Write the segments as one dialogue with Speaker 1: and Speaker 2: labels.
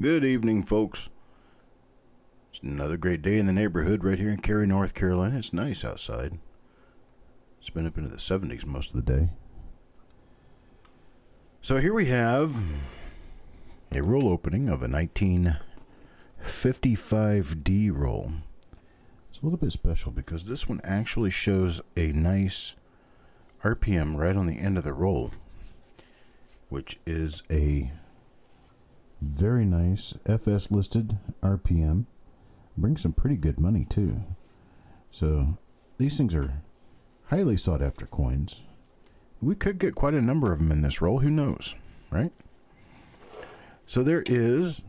Speaker 1: Good evening, folks. It's another great day in the neighborhood right here in Cary, North Carolina. It's nice outside. It's been up into the 70s most of the day. So here we have a roll opening of a 1955D roll. It's a little bit special because this one actually shows a nice RPM right on the end of the roll, which is a very nice FS listed RPM. Brings some pretty good money too. So these things are highly sought after coins. We could get quite a number of them in this roll. Who knows, right? So there is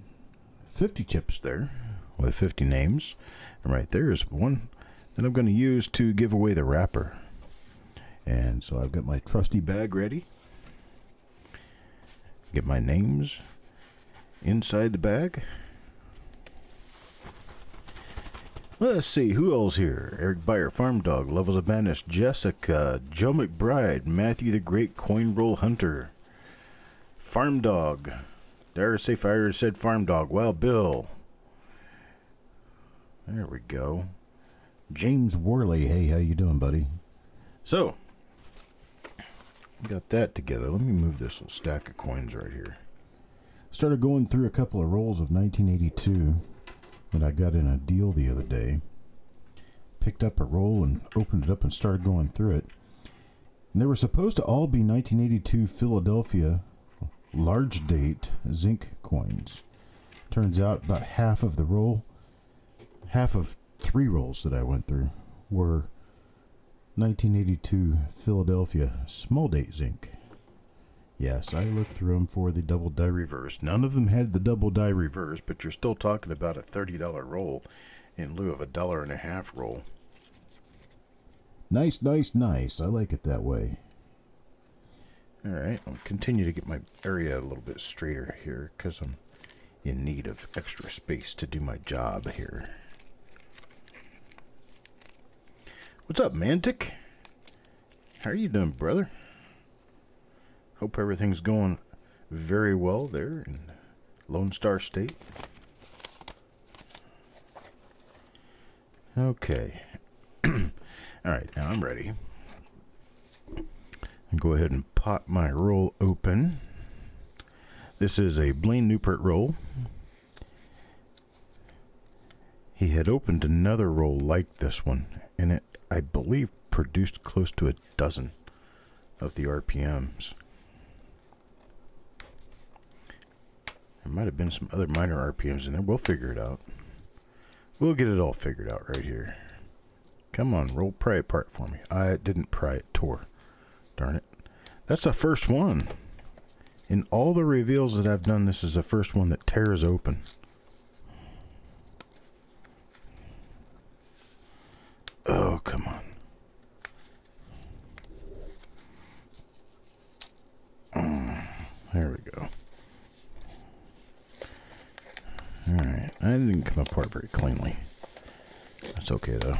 Speaker 1: 50 chips there with 50 names. And right there is one that I'm going to use to give away the wrapper. And so I've got my trusty bag ready. Get my names inside the bag. Let's see, who else here? Eric Beyer, Farm Dog, Levels of Madness, Jessica, Joe McBride, Matthew the Great, Coin Roll Hunter, Farm Dog. Dare I say Fire said Farm Dog. Well, Bill. There we go. James Worley. Hey, how you doing, buddy? So, got that together. Let me move this little stack of coins right here. Started going through a couple of rolls of 1982 that I got in a deal the other day. Picked up a roll and opened it up and started going through it. And they were supposed to all be 1982 Philadelphia large date zinc coins. Turns out about half of the roll, half of 3 rolls that I went through were 1982 Philadelphia small date zinc. Yes, I looked through them for the double die reverse. None of them had the double die reverse, but you're still talking about a $30 roll in lieu of a $1.50 roll. Nice, nice, nice. I like it that way. All right, I'll continue to get my area a little bit straighter here because I'm in need of extra space to do my job here. What's up, Mantic? How are you doing, brother? Hope everything's going very well there in Lone Star State. Okay. All right, now I'm ready. I'll go ahead and pop my roll open. This is a Blaine Newport roll. He had opened another roll like this one, and it, I believe, produced close to a dozen of the RPMs. There might have been some other minor RPMs in there. We'll figure it out. We'll get it all figured out right here. Come on, roll, pry it apart for me. I didn't pry it, tore. Darn it. That's the first one. In all the reveals that I've done, this is the first one that tears open. Oh, come on. There we go. Alright, I didn't come apart very cleanly. That's okay though.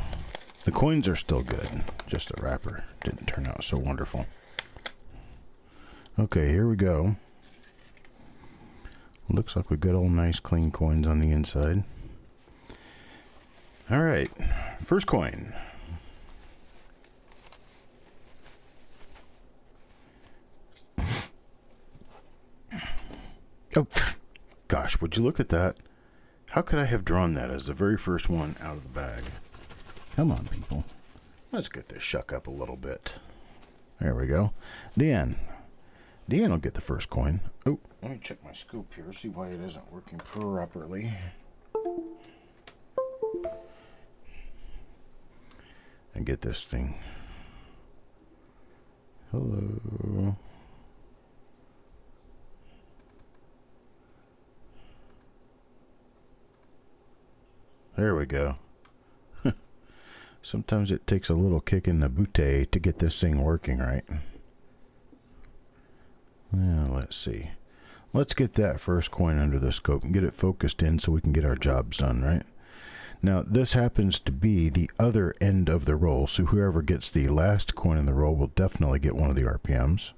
Speaker 1: The coins are still good, just the wrapper didn't turn out so wonderful. Okay, here we go. Looks like we've got all nice clean coins on the inside. Alright, first coin. Oh, gosh, would you look at that? How could I have drawn that as the very first one out of the bag? Come on, people. Let's get this shuck up a little bit. There we go. Dan. Dan will get the first coin. Oh, let me check my scoop here, see why it isn't working properly. And get this thing. Hello. There we go. Sometimes it takes a little kick in the booty to get this thing working right. Now, let's see. Let's get that first coin under the scope and get it focused in so we can get our jobs done, right? Now, this happens to be the other end of the roll, so whoever gets the last coin in the roll will definitely get one of the RPMs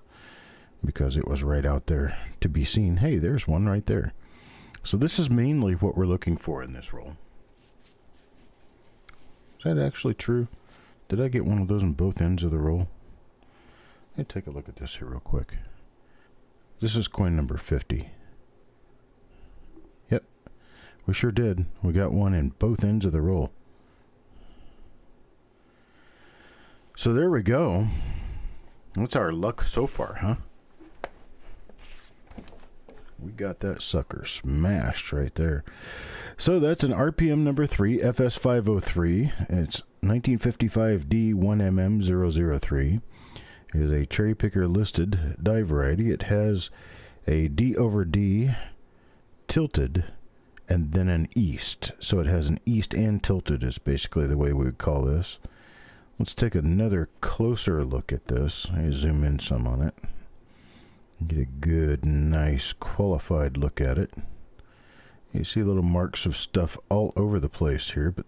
Speaker 1: because it was right out there to be seen. Hey, there's one right there. So this is mainly what we're looking for in this roll. Is that actually true? Did I get one of those on both ends of the roll? Let me take a look at this here real quick. This is coin number 50. Yep, we sure did. We got one in both ends of the roll. So there we go. That's our luck so far, huh? We got that sucker smashed right there. So that's an RPM number 3, FS-503. It's 1955D 1MM003. It is a cherry picker listed die variety. It has a D over D tilted and then an east. So it has an east and tilted is basically the way we would call this. Let's take another closer look at this. I zoom in some on it. Get a good, nice, qualified look at it. You see little marks of stuff all over the place here, but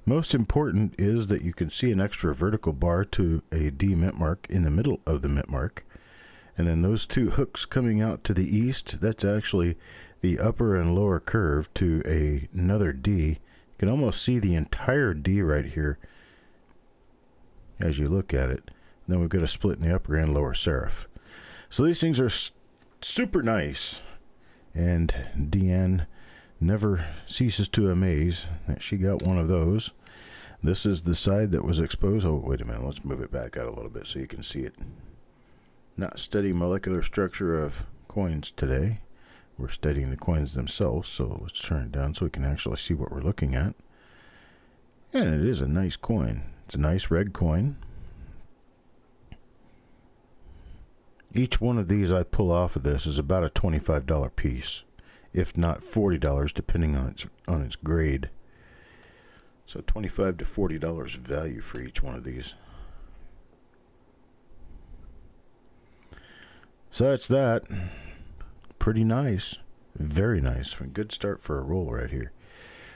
Speaker 1: most important is that you can see an extra vertical bar to a D mint mark in the middle of the mint mark. And then those two hooks coming out to the east, that's actually the upper and lower curve to another D. You can almost see the entire D right here as you look at it. And then we've got a split in the upper and lower serif. So these things are super nice, and Deanne never ceases to amaze that she got one of those. This is the side that was exposed. Oh, wait a minute. Let's move it back out a little bit so you can see it. Not studying molecular structure of coins today. We're studying the coins themselves, so let's turn it down so we can actually see what we're looking at. And it is a nice coin. It's a nice red coin. Each one of these I pull off of this is about a $25 piece, if not $40, depending on its grade. So $25 to $40 value for each one of these. So that's that. Pretty nice. Very nice. A good start for a roll right here.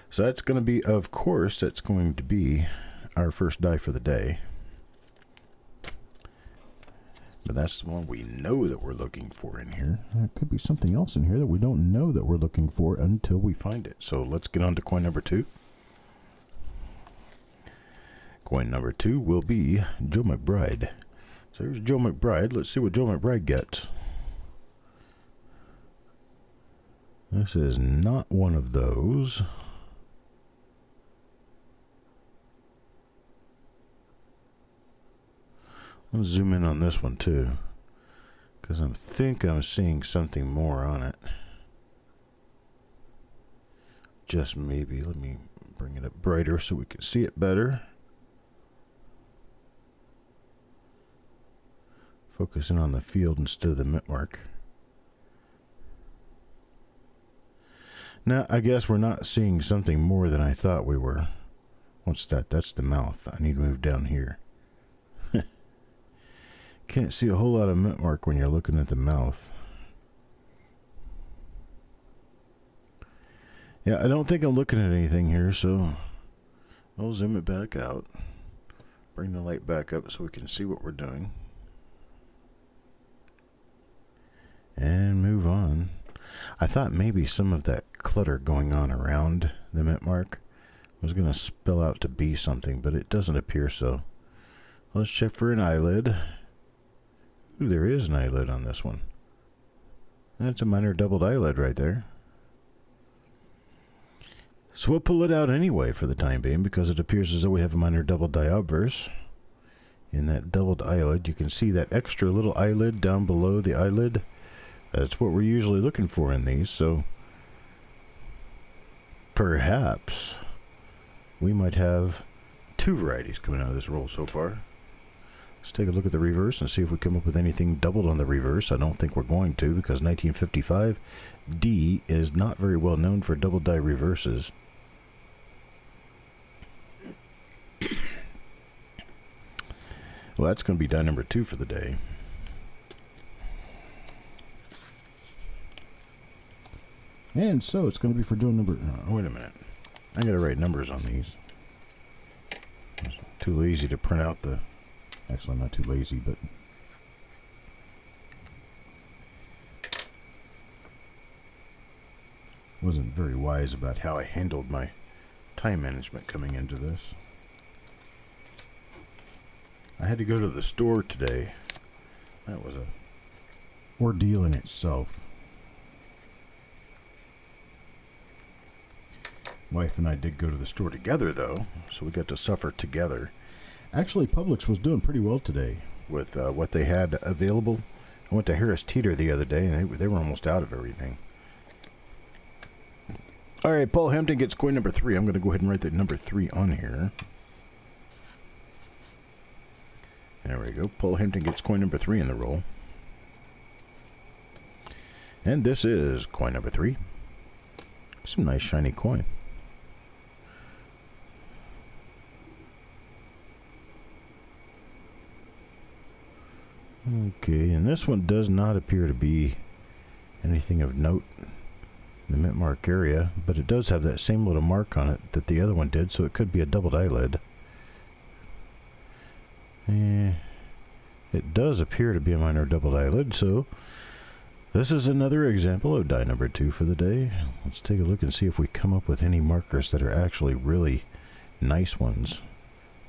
Speaker 1: So that's going to be, of course, that's going to be our first die for the day. But that's the one we know that we're looking for in here. There could be something else in here that we don't know that we're looking for until we find it. So let's get on to coin number 2. Coin number 2 will be Joe McBride. So here's Joe McBride. Let's see what Joe McBride gets. This is not one of those. I'll zoom in on this one too, because I think I'm seeing something more on it. Just maybe. Let me bring it up brighter so we can see it better. Focusing on the field instead of the mint mark. Now, I guess we're not seeing something more than I thought we were. What's that? That's the mouth. I need to move down here. Can't see a whole lot of mint mark when you're looking at the mouth. Yeah, I don't think I'm looking at anything here, so I'll zoom it back out. Bring the light back up so we can see what we're doing. And move on. I thought maybe some of that clutter going on around the mint mark was going to spill out to be something, but it doesn't appear so. Let's check for an eyelid. Ooh, there is an eyelid on this one. That's a minor doubled eyelid right there. So we'll pull it out anyway for the time being, because it appears as though we have a minor double diobverse. In that doubled eyelid, you can see that extra little eyelid down below the eyelid. That's what we're usually looking for in these, so perhaps we might have 2 varieties coming out of this roll so far. Let's take a look at the reverse and see if we come up with anything doubled on the reverse. I don't think we're going to, because 1955 D is not very well known for double die reverses. Well, that's going to be die number 2 for the day. And so it's going to be for Joe number... Oh, wait a minute. I got to write numbers on these. It's too lazy to print out the... Actually, I'm not too lazy, but... Wasn't very wise about how I handled my time management coming into this. I had to go to the store today. That was a ordeal in itself. Wife and I did go to the store together, though, so we got to suffer together. Actually, Publix was doing pretty well today with what they had available. I went to Harris Teeter the other day, and they were almost out of everything. All right, Paul Hampton gets coin number 3. I'm going to go ahead and write that number 3 on here. There we go. Paul Hampton gets coin number 3 in the roll. And this is coin number 3. Some nice shiny coin. Okay, and this one does not appear to be anything of note in the mint mark area, but it does have that same little mark on it that the other one did, so it could be a doubled eyelid. It does appear to be a minor doubled eyelid, so this is another example of die number 2 for the day. Let's take a look and see if we come up with any markers that are actually really nice ones.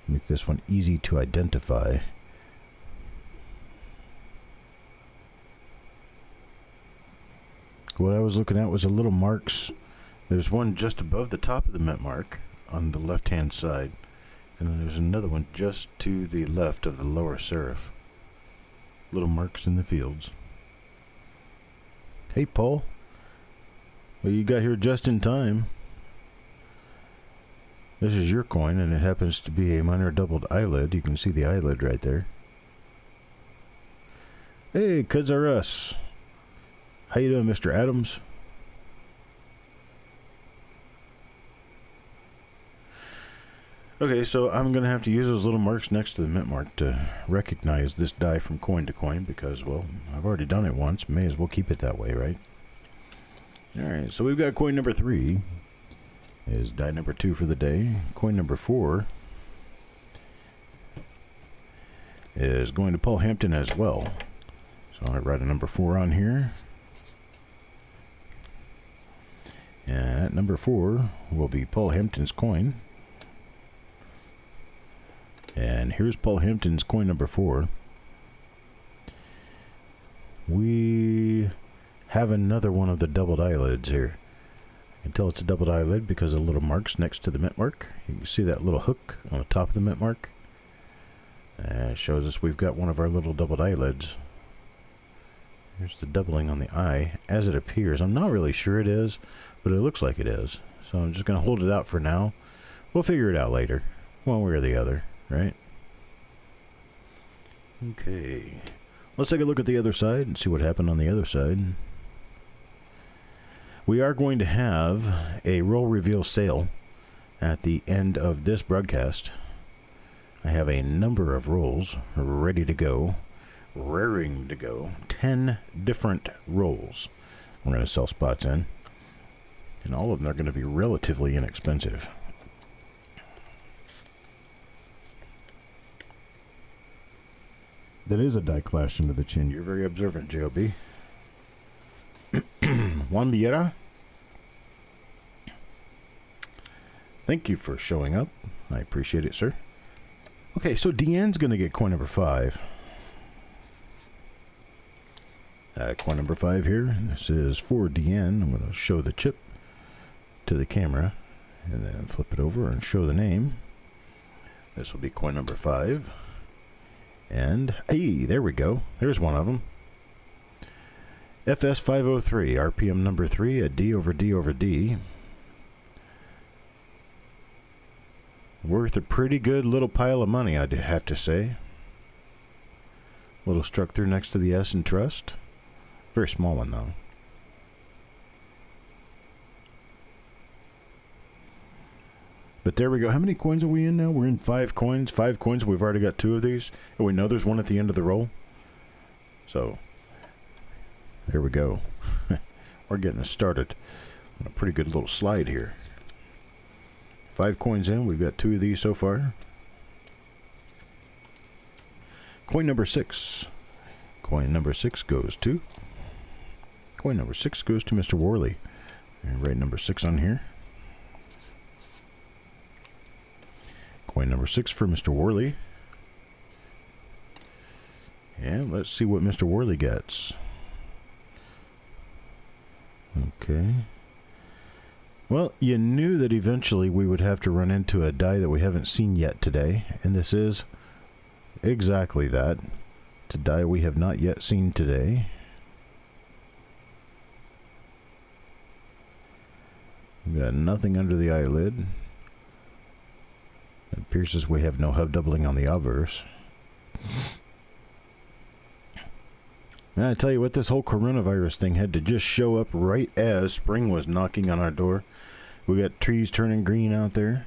Speaker 1: Make this one easy to identify. What I was looking at was the little marks. There's one just above the top of the mint mark on the left-hand side, and then there's another one just to the left of the lower serif. Little marks in the fields. Hey, Paul. Well, you got here just in time. This is your coin, and it happens to be a minor doubled eyelid. You can see the eyelid right there. Hey, Kids Are Us. How you doing, Mr. Adams? Okay, so I'm going to have to use those little marks next to the mint mark to recognize this die from coin to coin because, well, I've already done it once. May as well keep it that way, right? Alright, so we've got coin number 3 is die number 2 for the day. Coin number 4 is going to Paul Hampton as well. So I'll write a number 4 on here. And at number 4 will be Paul Hampton's coin. And here's Paul Hampton's coin number 4. We have another one of the doubled eyelids here. I can tell it's a doubled eyelid because of the little marks next to the mint mark. You can see that little hook on the top of the mint mark. It shows us we've got one of our little doubled eyelids. Here's the doubling on the eye as it appears. I'm not really sure it is, but it looks like it is. So I'm just going to hold it out for now. We'll figure it out later, one way or the other, right? Okay. Let's take a look at the other side and see what happened on the other side. We are going to have a roll reveal sale at the end of this broadcast. I have a number of rolls ready to go, raring to go. 10 different rolls we're going to sell spots in. And all of them are going to be relatively inexpensive. That is a die clash into the chin. You're very observant, J.O.B. Juan Vieira. Thank you for showing up. I appreciate it, sir. Okay, so Deanne's going to get coin number 5. Coin number 5 here. This is for Deanne. I'm going to show the chip to the camera and then flip it over and show the name. This will be coin number 5. And, hey, there we go. There's one of them. FS-503, RPM number 3, a D over D over D. Worth a pretty good little pile of money, I'd have to say. Little struck through next to the S in trust. Very small one, though. But there we go. How many coins are we in now? We're in 5 coins. 5 coins. We've already got 2 of these. And we know there's one at the end of the roll. So, there we go. We're getting us started on a pretty good little slide here. 5 coins in. We've got 2 of these so far. Coin number 6. Coin number 6 goes to... Coin number 6 goes to Mr. Worley. And write number 6 on here. Coin number 6 for Mr. Worley. And let's see what Mr. Worley gets. Okay. Well, you knew that eventually we would have to run into a die that we haven't seen yet today. And this is exactly that. It's a die we have not yet seen today. We've got nothing under the eyelid. It appears as we have no hub doubling on the obverse. And I tell you what, this whole coronavirus thing had to just show up right as spring was knocking on our door. We got trees turning green out there.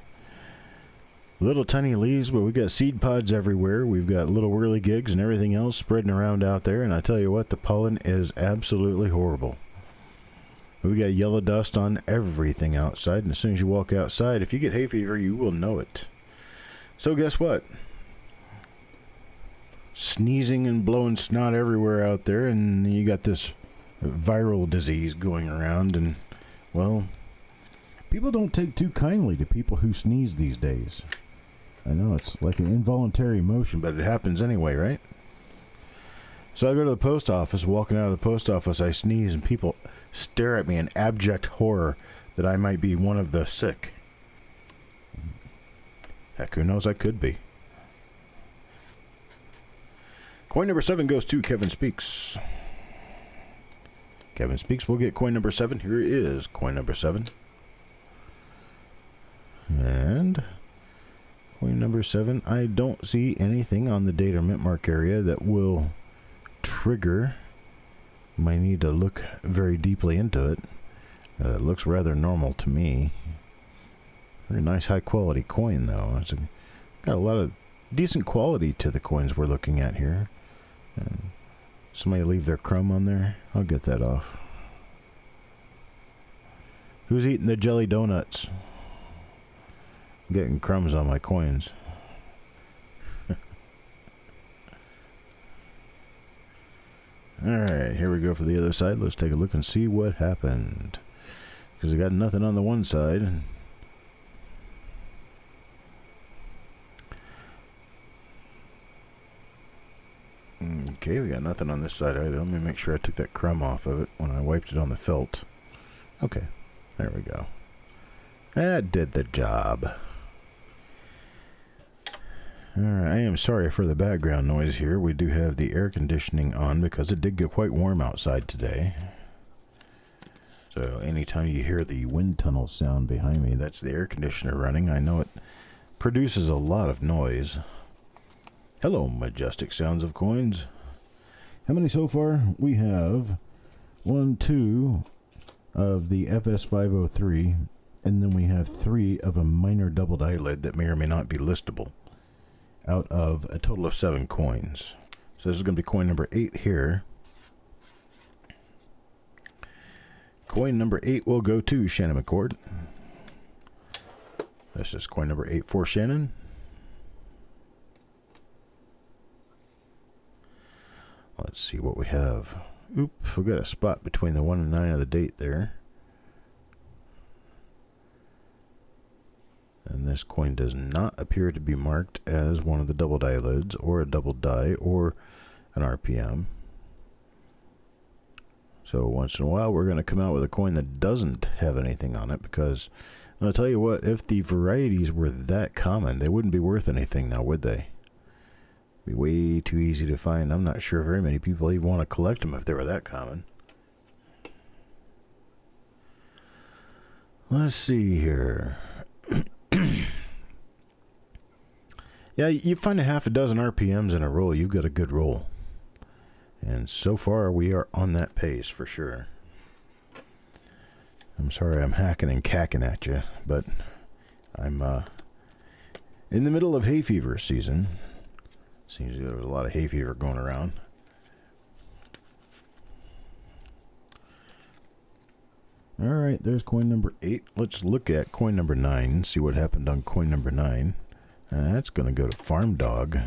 Speaker 1: Little tiny leaves, but we got seed pods everywhere. We've got little whirligigs and everything else spreading around out there. And I tell you what, the pollen is absolutely horrible. We got yellow dust on everything outside. And as soon as you walk outside, if you get hay fever, you will know it. So guess what? Sneezing and blowing snot everywhere out there, and you got this viral disease going around, and, well, people don't take too kindly to people who sneeze these days. I know, it's like an involuntary motion, but it happens anyway, right? So I go to the post office, walking out of the post office, I sneeze, and people stare at me in abject horror that I might be one of the sick. Heck, who knows, I could be. Coin number 7 goes to Kevin Speaks. Kevin Speaks will get coin number 7. Here is coin number 7. And coin number 7, I don't see anything on the date or mint mark area that will trigger my need to look very deeply into it. It looks rather normal to me. Very nice high quality coin though. It's got a lot of decent quality to the coins we're looking at here. And somebody leave their crumb on there. I'll get that off. Who's eating the jelly donuts? I'm getting crumbs on my coins. Alright, here we go for the other side. Let's take a look and see what happened. Because I got nothing on the one side. Okay, we got nothing on this side either. Let me make sure I took that crumb off of it when I wiped it on the felt. Okay, there we go. That did the job. Alright, I am sorry for the background noise here. We do have the air conditioning on because it did get quite warm outside today. So anytime you hear the wind tunnel sound behind me, that's the air conditioner running. I know it produces a lot of noise. Hello, majestic sounds of coins. How many so far? We have 1, 2 of the FS-503, and then we have 3 of a minor doubled eyelid that may or may not be listable, out of a total of 7 coins. So this is going to be coin number 8 here. Coin number 8 will go to Shannon McCord. This is coin number 8 for Shannon. Let's see what we have. Oop, we got a spot between the 1 and 9 of the date there. And this coin does not appear to be marked as one of the doubled eyelids, or a double die, or an RPM. So once in a while we're going to come out with a coin that doesn't have anything on it, because I'll tell you what, if the varieties were that common, they wouldn't be worth anything now, would they? Be way too easy to find. I'm not sure very many people even want to collect them if they were that common. Let's see here. Yeah, you find a half a dozen RPMs in a roll, you've got a good roll. And so far we are on that pace for sure. I'm sorry I'm hacking and cacking at you, but I'm in the middle of hay fever season. Seems there's a lot of hay fever going around. Alright, there's coin number 8. Let's look at coin number 9, see what happened on coin number 9. That's going to go to Farm Dog.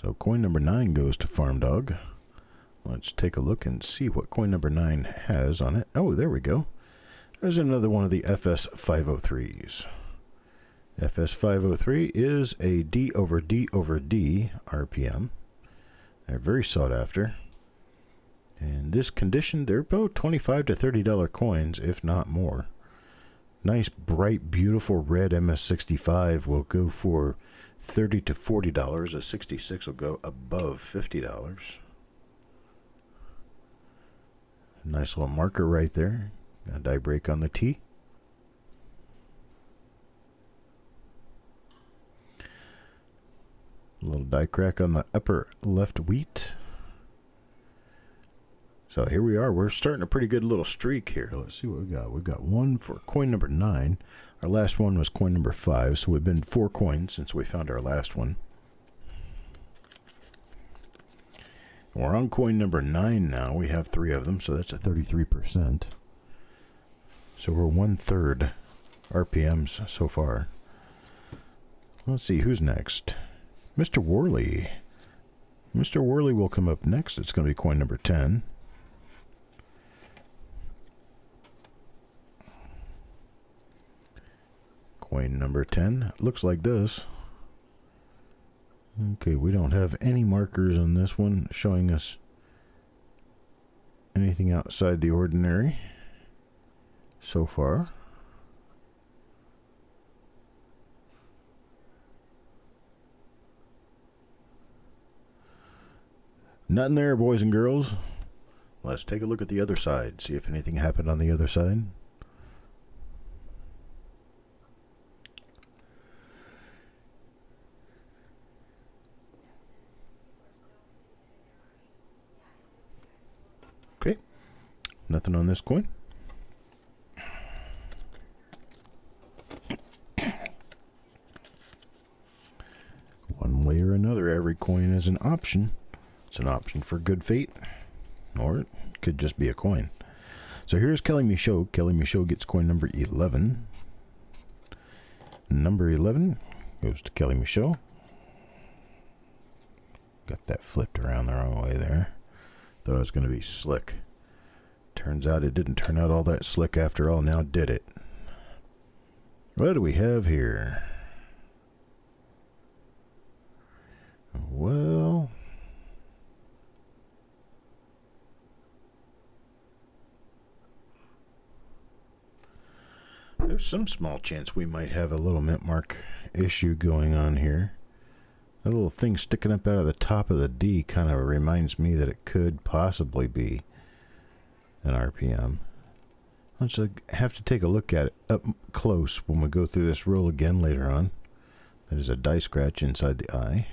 Speaker 1: So coin number 9 goes to Farm Dog. Let's take a look and see what coin number 9 has on it. Oh, there we go. There's another one of the FS-503s. FS-503 is a D over D over D RPM. They're very sought after. In this condition, they're about $25 to $30 coins, if not more. Nice, bright, beautiful red MS65 will go for $30 to $40. A 66 will go above $50. Nice little marker right there. A die break on the T. A little die crack on the upper left wheat. So here we are. We're starting a pretty good little streak here. Let's see what we got. We've got one for coin number 9. Our last one was coin number 5. So we've been 4 coins since we found our last one. We're on coin number 9 now. We have 3 of them, so that's a 33%. So we're 1/3 RPMs so far. Let's see who's next. Mr. Worley. Mr. Worley will come up next. It's going to be coin number 10. Coin number 10 looks like this. Okay, we don't have any markers on this one showing us anything outside the ordinary so far. Nothing there, boys and girls. Let's take a look at the other side, see if anything happened on the other side. Okay, nothing on this coin. One way or another, every coin is an option. It's an option for good fate, or it could just be a coin. So here's Kelly Michaud. Kelly Michaud gets coin number 11. Number 11 goes to Kelly Michaud. Got that flipped around the wrong way there. Thought it was going to be slick. Turns out it didn't turn out all that slick after all, now did it? What do we have here? Well, there's some small chance we might have a little mint mark issue going on here. That little thing sticking up out of the top of the D kind of reminds me that it could possibly be an RPM. Let's have to take a look at it up close when we go through this roll again later on. That is a die scratch inside the eye.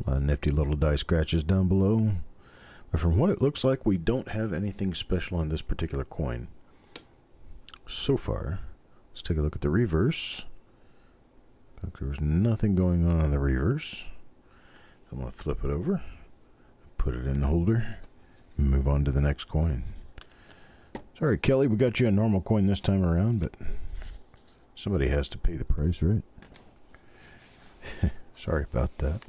Speaker 1: A lot of nifty little die scratches down below. But from what it looks like, we don't have anything special on this particular coin so far. Let's take a look at the reverse. There was nothing going on the reverse. I'm going to flip it over, put it in the holder, and move on to the next coin. Sorry, Kelly, we got you a normal coin this time around, but somebody has to pay the price, right? Sorry about that.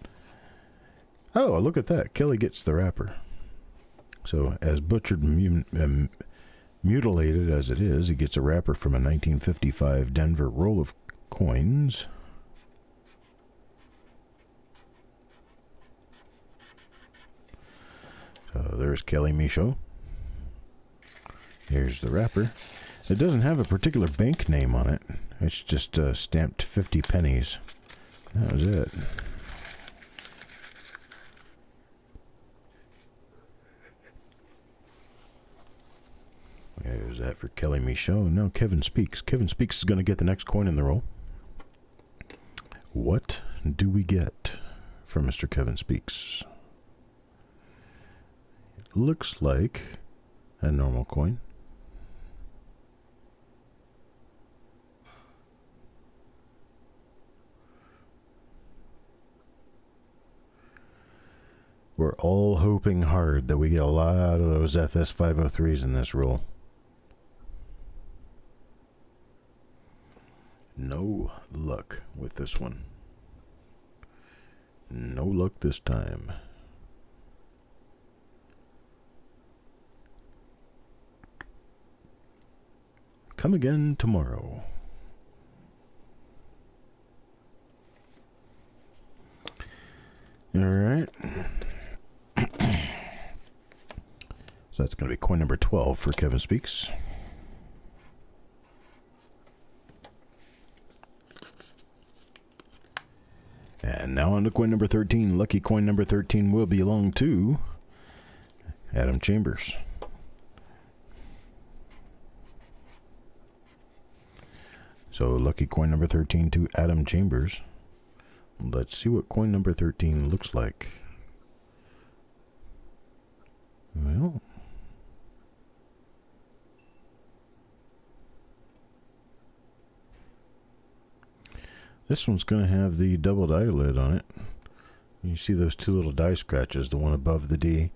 Speaker 1: Oh, look at that. Kelly gets the wrapper. So, as butchered and mutilated as it is, he gets a wrapper from a 1955 Denver roll of coins. So, there's Kelly Michaud. Here's the wrapper. It doesn't have a particular bank name on it. It's just stamped 50 pennies. That was it. There's that for Kelly Michaud. Now Kevin Speaks. Kevin Speaks is going to get the next coin in the roll. What do we get from Mr. Kevin Speaks? It looks like a normal coin. We're all hoping hard that we get a lot of those FS-503s in this roll. No luck with this one. No luck this time. Come again tomorrow. All right. So that's going to be coin number 12 for Kevin Speaks. And now on to coin number 13. Lucky coin number 13 will belong to Adam Chambers. So lucky coin number 13 to Adam Chambers. Let's see what coin number 13 looks like. Well, this one's going to have the doubled eyelid on it. You see those two little die scratches, the one above the D,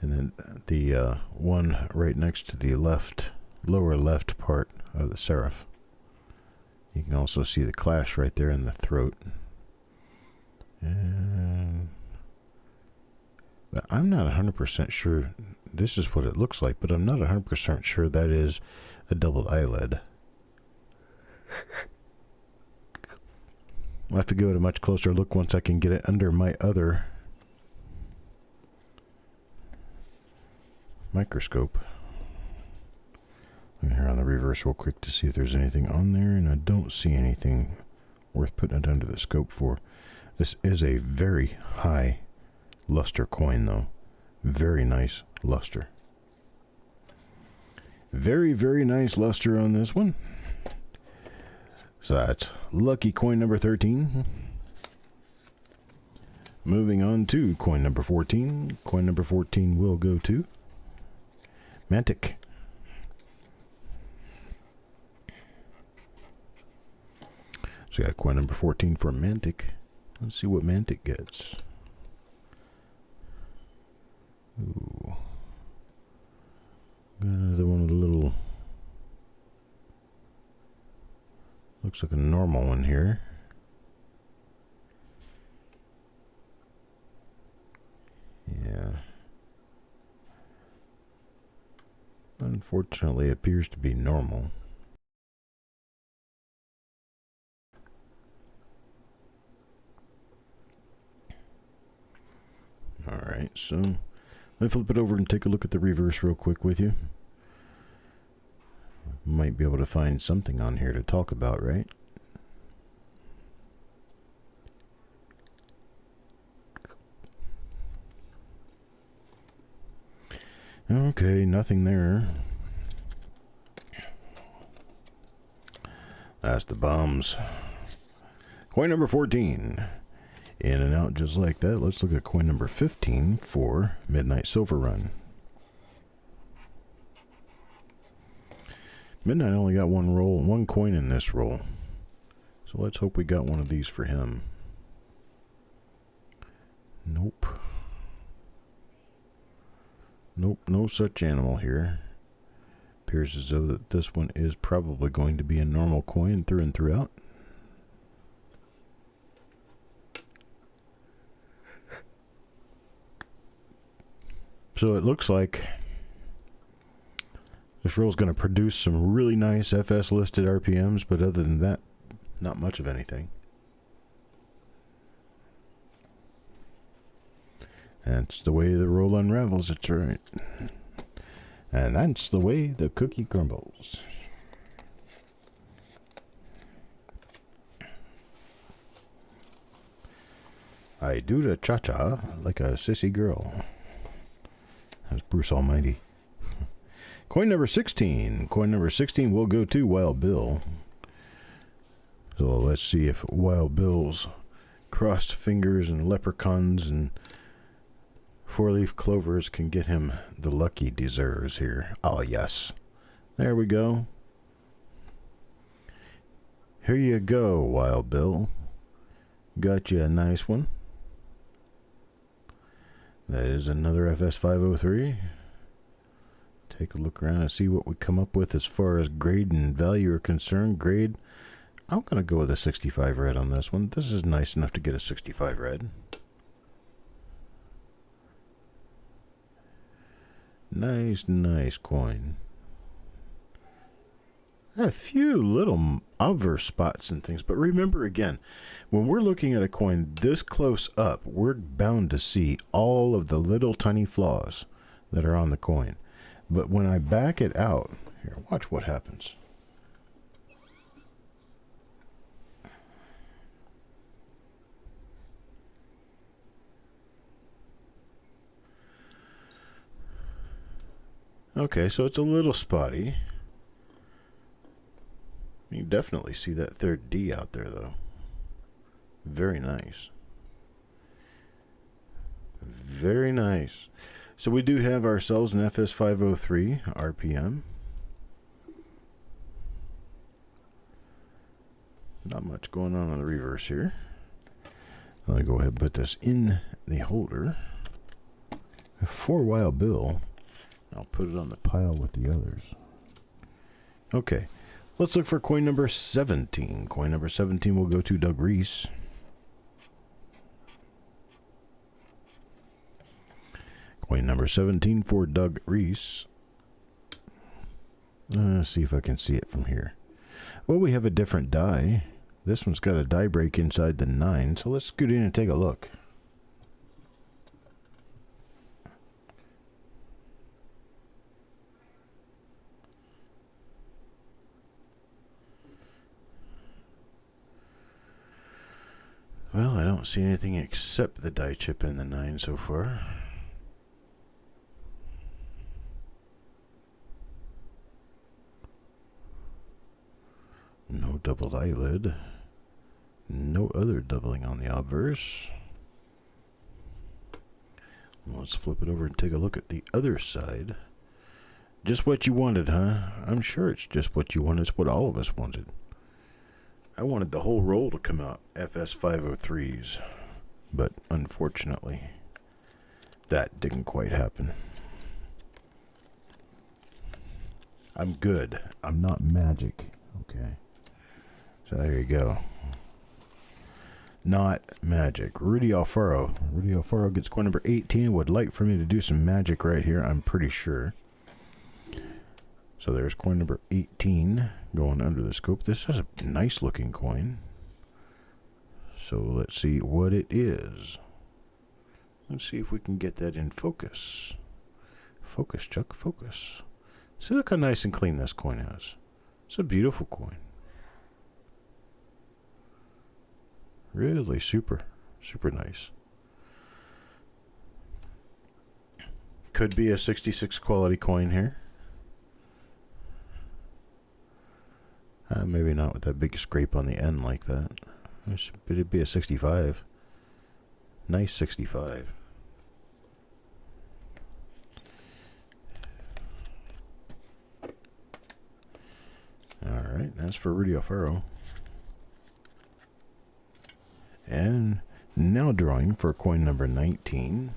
Speaker 1: and then the one right next to the lower left part of the serif. You can also see the clash right there in the throat. And but I'm not 100% sure. This is what it looks like, but I'm not 100% sure that is a doubled eyelid. I'll have to give it a much closer look once I can get it under my other microscope. I'm here on the reverse real quick to see if there's anything on there, and I don't see anything worth putting it under the scope for. This is a very high luster coin, though. Very nice luster. Very, very nice luster on this one. So that's lucky coin number 13. Moving on to coin number 14. Coin number 14 will go to Mantic. So we got coin number 14 for Mantic. Let's see what Mantic gets. Ooh. Got another one with a little... Looks like a normal one here. Yeah. Unfortunately, it appears to be normal. Alright, so let me flip it over and take a look at the reverse real quick with you. Might be able to find something on here to talk about, right? Okay, nothing there. That's the bums. Coin number 14. In and out just like that. Let's look at coin number 15 for Midnight Silver Run. Midnight only got one coin in this roll. So let's hope we got one of these for him. Nope. Nope, no such animal here. Appears as though that this one is probably going to be a normal coin through and throughout. So it looks like this roll is going to produce some really nice FS listed RPMs, but other than that, not much of anything. That's the way the roll unravels, it's right. And that's the way the cookie crumbles. I do the cha-cha like a sissy girl. That's Bruce Almighty. Coin number 16. Coin number 16 will go to Wild Bill. So let's see if Wild Bill's crossed fingers and leprechauns and four-leaf clovers can get him the luck he deserves here. Oh, yes. There we go. Here you go, Wild Bill. Got you a nice one. That is another FS-503. Take a look around and see what we come up with as far as grade and value are concerned. Grade, I'm going to go with a 65 red on this one. This is nice enough to get a 65 red. Nice coin. A few little obverse spots and things, but remember again, when we're looking at a coin this close up, we're bound to see all of the little tiny flaws that are on the coin. But when I back it out, here, watch what happens. Okay, so it's a little spotty. You can definitely see that third D out there, though. Very nice. Very nice. So we do have ourselves an FS-503 RPM. Not much going on the reverse here. I'll go ahead and put this in the holder. A 4-wile bill. I'll put it on the pile with the others. Okay, let's look for coin number 17. Coin number 17 will go to Doug Reese. Coin number 17 for Doug Reese. Let's see if I can see it from here. Well, we have a different die. This one's got a die break inside the 9, so let's scoot in and take a look. Well, I don't see anything except the die chip in the 9 so far. No doubled eyelid. No other doubling on the obverse. Let's flip it over and take a look at the other side. Just what you wanted, huh? I'm sure it's just what you wanted. It's what all of us wanted. I wanted the whole roll to come out FS-503s, but unfortunately, that didn't quite happen. I'm good. I'm not magic. Okay. So there you go. Not magic. Rudy Alfaro. Rudy Alfaro gets coin number 18. Would like for me to do some magic right here, I'm pretty sure. So there's coin number 18 going under the scope. This is a nice looking coin. So let's see what it is. Let's see if we can get that in focus. Focus, Chuck, focus. See, look how nice and clean this coin is. It's a beautiful coin. Really super nice. Could be a 66 quality coin here. Maybe not with that big scrape on the end like that. But it'd be a 65. Nice 65. Alright, that's for Rudy Alfaro. And now drawing for coin number 19.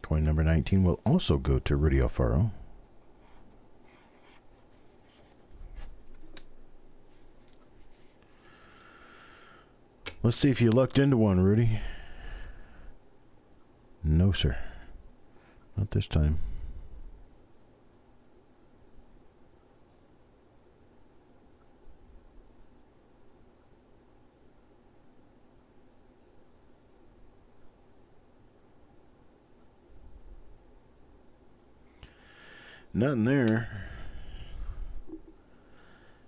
Speaker 1: Coin number 19 will also go to Rudy Alfaro. Let's see if you lucked into one, Rudy. No, sir. Not this time. Nothing there.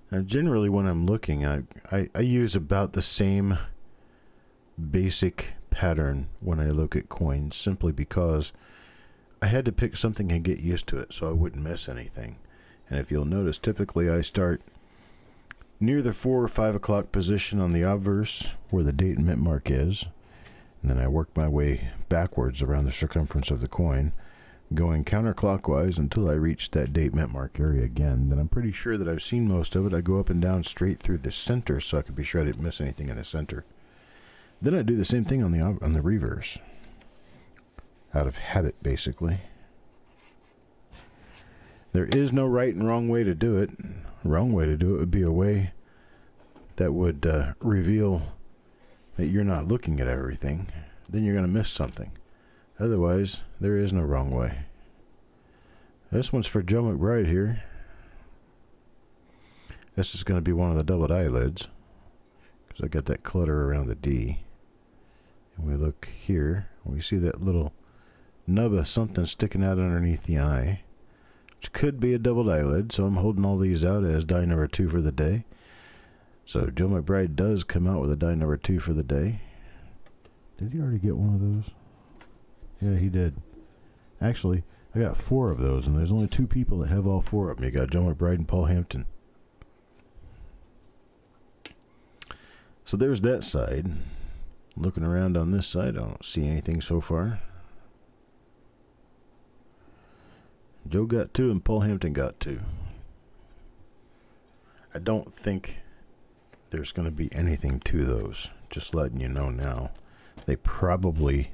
Speaker 1: Now, generally when I'm looking, I use about the same basic pattern when I look at coins, simply because I had to pick something and get used to it so I wouldn't miss anything. And if you'll notice, typically I start near the 4 or 5 o'clock position on the obverse where the date and mint mark is, and then I work my way backwards around the circumference of the coin, going counterclockwise until I reach that date mint mark area again. Then I'm pretty sure that I've seen most of it. I go up and down straight through the center so I can be sure I didn't miss anything in the center. Then I do the same thing on the reverse, out of habit, basically. There is no right and wrong way to do it. Wrong way to do it would be a way that would reveal that you're not looking at everything, then you're going to miss something. Otherwise, there is no wrong way. This one's for Joe McBride here. This is going to be one of the doubled eyelids, because I got that clutter around the D. And we look here, and we see that little nub of something sticking out underneath the eye, which could be a doubled eyelid. So I'm holding all these out as die number 2 for the day. So Joe McBride does come out with a die number 2 for the day. Did he already get one of those? Yeah, he did. Actually, I got 4 of those, and there's only 2 people that have all 4 of them. You got Joe McBride and Paul Hampton. So there's that side. Looking around on this side, I don't see anything so far. Joe got 2 and Paul Hampton got 2. I don't think there's going to be anything to those. Just letting you know now. They probably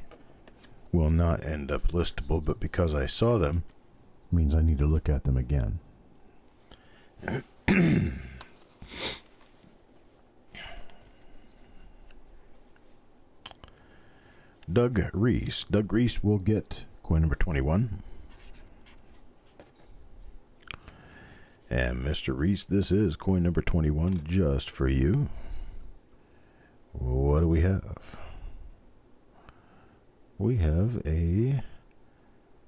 Speaker 1: will not end up listable, but because I saw them, means I need to look at them again. Doug Reese. Doug Reese will get coin number 21. And Mr. Reese, this is coin number 21 just for you. What do we have? We have a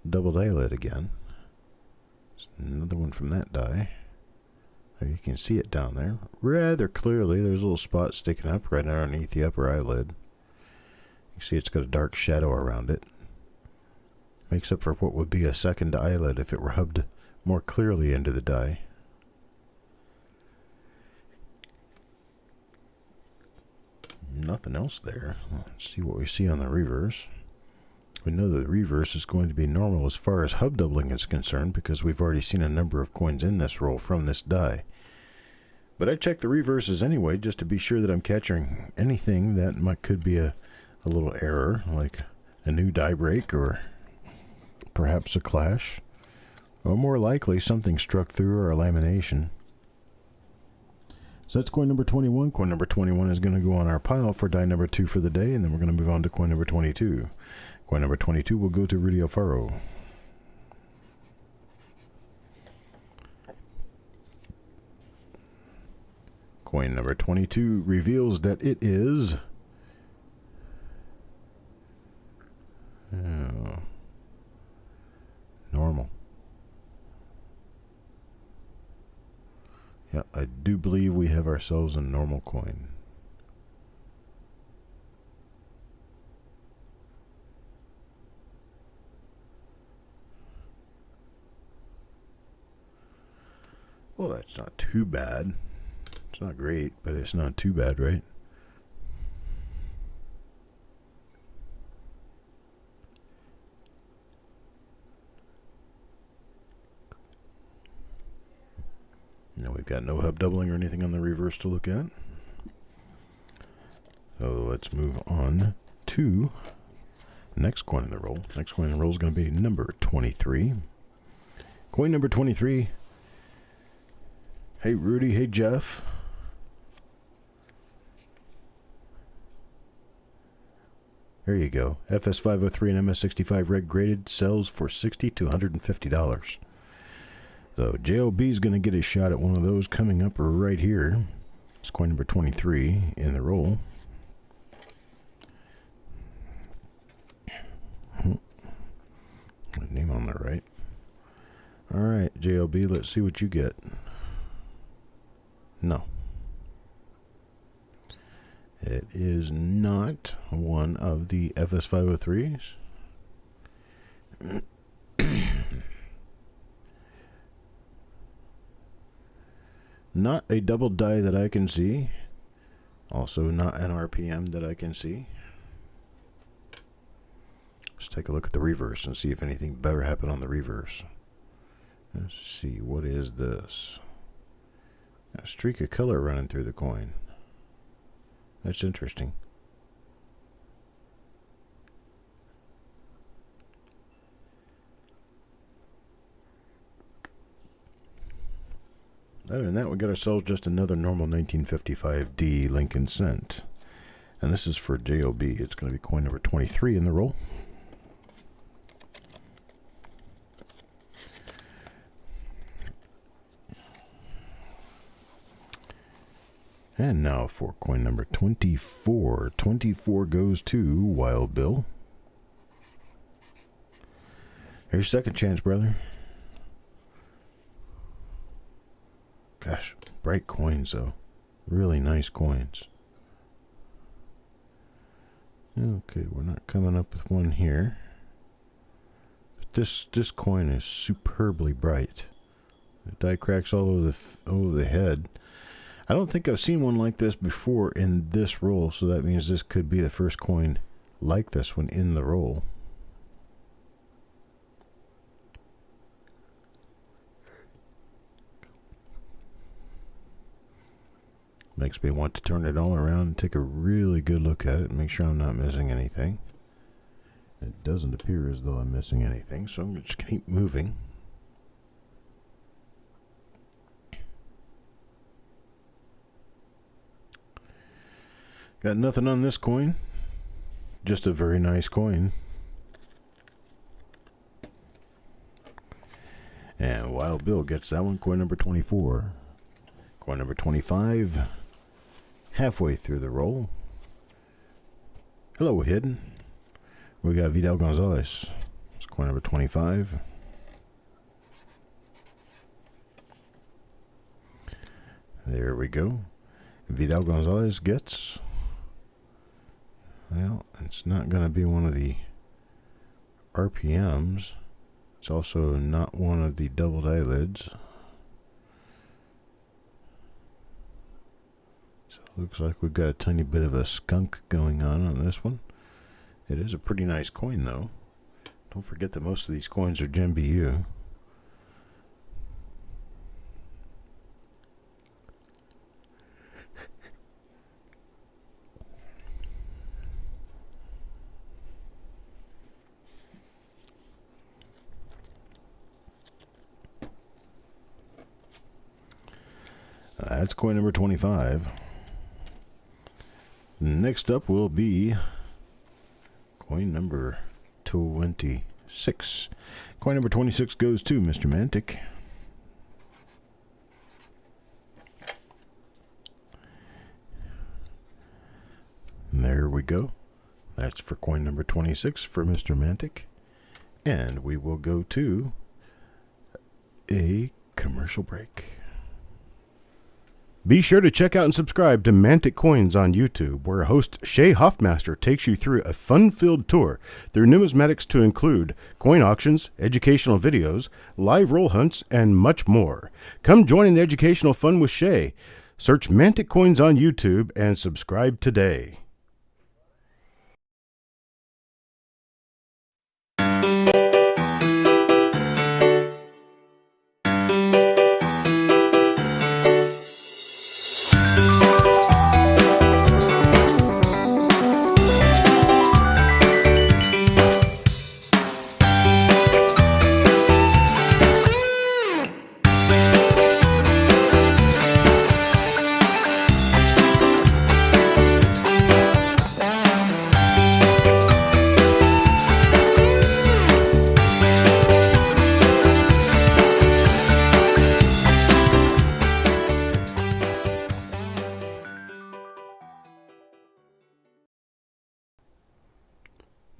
Speaker 1: doubled eyelid again. Another one from that die. There, you can see it down there rather clearly. There's a little spot sticking up right underneath the upper eyelid. You see it's got a dark shadow around it. Makes up for what would be a second eyelid if it were hubbed more clearly into the die. Nothing else there. Let's see what we see on the reverse. We know the reverse is going to be normal as far as hub doubling is concerned, because we've already seen a number of coins in this roll from this die. But I check the reverses anyway, just to be sure that I'm catching anything that could be a little error, like a new die break or perhaps a clash, or more likely something struck through or a lamination. So that's coin number 21. Coin number 21 is going to go on our pile for die number 2 for the day, and then we're going to move on to coin number 22. Coin number 22 will go to Rudy Alfaro. Coin number 22 reveals that it is normal. Yeah, I do believe we have ourselves a normal coin. Well, that's not too bad. It's not great, but it's not too bad, right? Now we've got no hub doubling or anything on the reverse to look at. So let's move on to the next coin in the roll. Next coin in the roll is going to be number 23. Coin number 23. Hey Rudy, hey Jeff. There you go. FS-503 and MS-65 red graded sells for $60 to $150. So JOB is going to get a shot at one of those coming up right here. It's coin number 23 in the roll. Name on the right. All right, JOB, let's see what you get. No. It is not one of the FS-503s. Not a double die that I can see. Also not an RPM that I can see. Let's take a look at the reverse and see if anything better happened on the reverse. Let's see, what is this? A streak of color running through the coin. That's interesting. Other than that, we got ourselves just another normal 1955D Lincoln cent. And this is for JOB. It's going to be coin number 23 in the roll. And now for coin number 24. 24 goes to Wild Bill. Here's your second chance, brother. Gosh, bright coins, though. Really nice coins. Okay, we're not coming up with one here. But this coin is superbly bright. The die cracks all over the head. I don't think I've seen one like this before in this roll, so that means this could be the first coin like this one in the roll. Makes me want to turn it all around and take a really good look at it and make sure I'm not missing anything. It doesn't appear as though I'm missing anything, so I'm just going to keep moving. Got nothing on this coin. Just a very nice coin. And Wild Bill gets that one, coin number 24. Coin number 25. Halfway through the roll. Hello, hidden. We got Vidal Gonzalez. It's coin number 25. There we go. Vidal Gonzalez gets... Well, it's not going to be one of the RPMs. It's also not one of the doubled eyelids. So it looks like we've got a tiny bit of a skunk going on this one. It is a pretty nice coin, though. Don't forget that most of these coins are Gem BU. That's coin number 25. Next up will be coin number 26. Coin number 26 goes to Mr. Mantic. And there we go. That's for coin number 26 for Mr. Mantic. And we will go to a commercial break. Be sure to check out and subscribe to Mantic Coins on YouTube, where host Shay Hoffmaster takes you through a fun-filled tour through numismatics to include coin auctions, educational videos, live roll hunts, and much more. Come join in the educational fun with Shay. Search Mantic Coins on YouTube and subscribe today.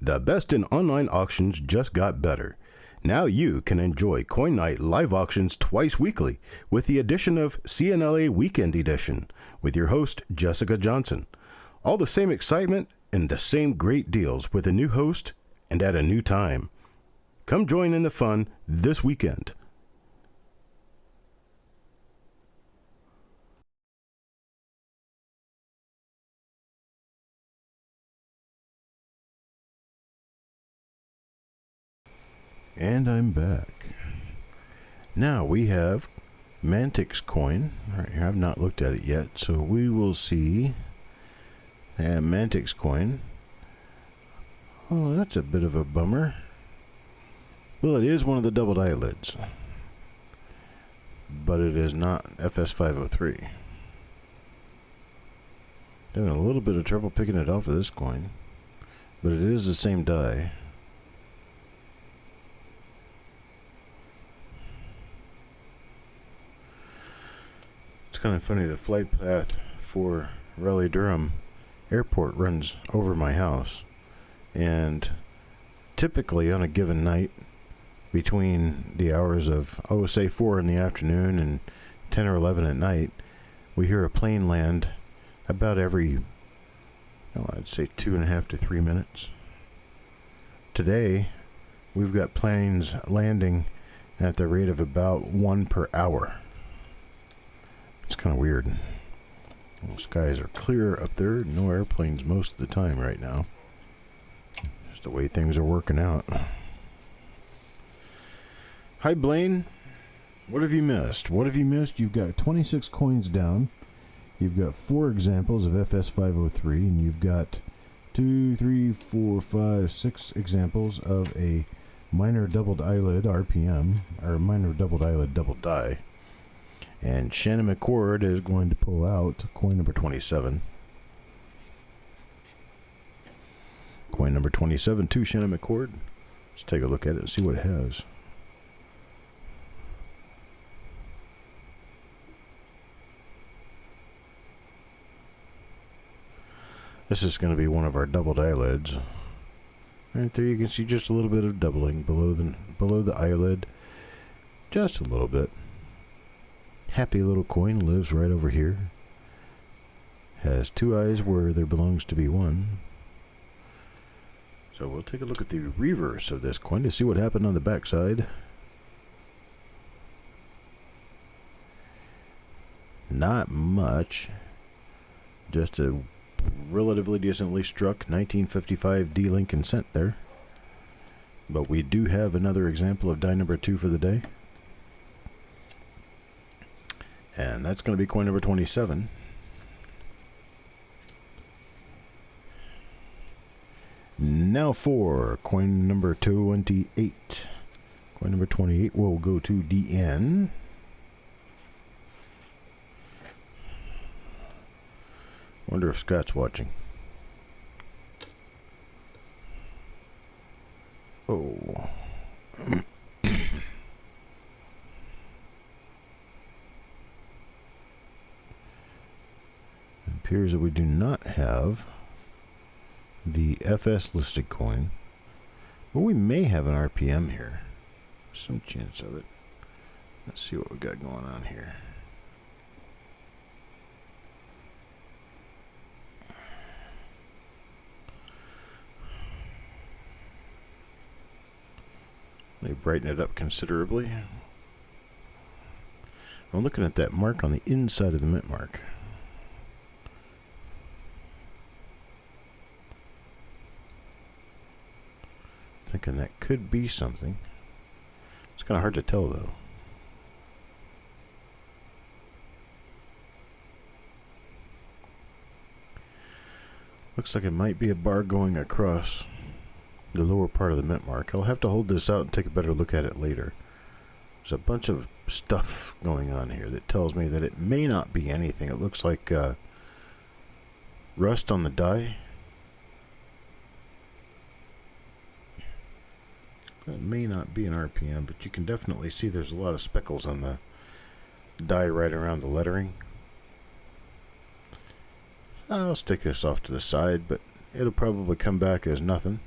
Speaker 1: The best in online auctions just got better. Now you can enjoy Coin Night live auctions twice weekly with the addition of CNLA Weekend Edition with your host, Jessica Johnson. All the same excitement and the same great deals with a new host and at a new time. Come join in the fun this weekend. And I'm back. Now we have Mantic's coin right here. I've not looked at it yet, so we will see Mantic's coin. Oh, that's a bit of a bummer. Well, it is one of the doubled eyelids. but it is not FS-503. Having a little bit of trouble picking it off of this coin, but it is the same die. It's kind of funny, the flight path for Raleigh-Durham Airport runs over my house, and typically on a given night between the hours of, say 4 in the afternoon and 10 or 11 at night, we hear a plane land about every, I'd say 2.5 to 3 minutes. Today, we've got planes landing at the rate of about 1 per hour. It's kind of weird. The skies are clear up there. No airplanes most of the time right now. Just the way things are working out. Hi, Blaine. What have you missed? What have you missed? You've got 26 coins down. You've got 4 examples of FS-503, and you've got 2, 3, 4, 5, 6 examples of a minor doubled eyelid RPM, or minor doubled eyelid double die. And Shannon McCord is going to pull out coin number 27. Coin number 27 to Shannon McCord. Let's take a look at it and see what it has. This is going to be one of our doubled eyelids. Right there you can see just a little bit of doubling below the eyelid. Just a little bit. Happy little coin, lives right over here. Has 2 eyes where there belongs to be 1. So we'll take a look at the reverse of this coin to see what happened on the back side. Not much. Just a relatively decently struck 1955 D Lincoln cent there. But we do have another example of die number 2 for the day. And that's going to be coin number 27. Now for coin number 28. Coin number 28 will go to DN. Wonder if Scott's watching. Oh. It appears that we do not have the FS listed coin, but we may have an RPM here. Some chance of it. Let's see what we got going on here. They brighten it up considerably. I'm looking at that mark on the inside of the mint mark. Thinking that could be something. It's kind of hard to tell though. Looks like it might be a bar going across the lower part of the mint mark. I'll have to hold this out and take a better look at it later. There's a bunch of stuff going on here that tells me that it may not be anything. It looks like rust on the die. It may not be an RPM, but you can definitely see there's a lot of speckles on the die right around the lettering. I'll stick this off to the side, but it'll probably come back as nothing.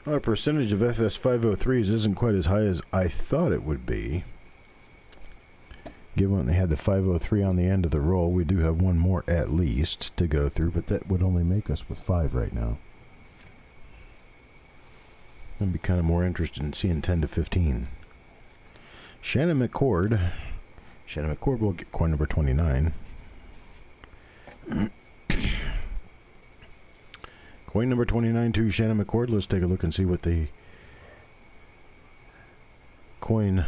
Speaker 1: Our percentage of FS-503s isn't quite as high as I thought it would be. Given they had the 503 on the end of the roll, we do have one more at least to go through, but that would only make us with 5 right now. I'd be kind of more interested in seeing 10 to 15. Shannon McCord. Shannon McCord will get coin number 29. Coin number 29 to Shannon McCord. Let's take a look and see what the coin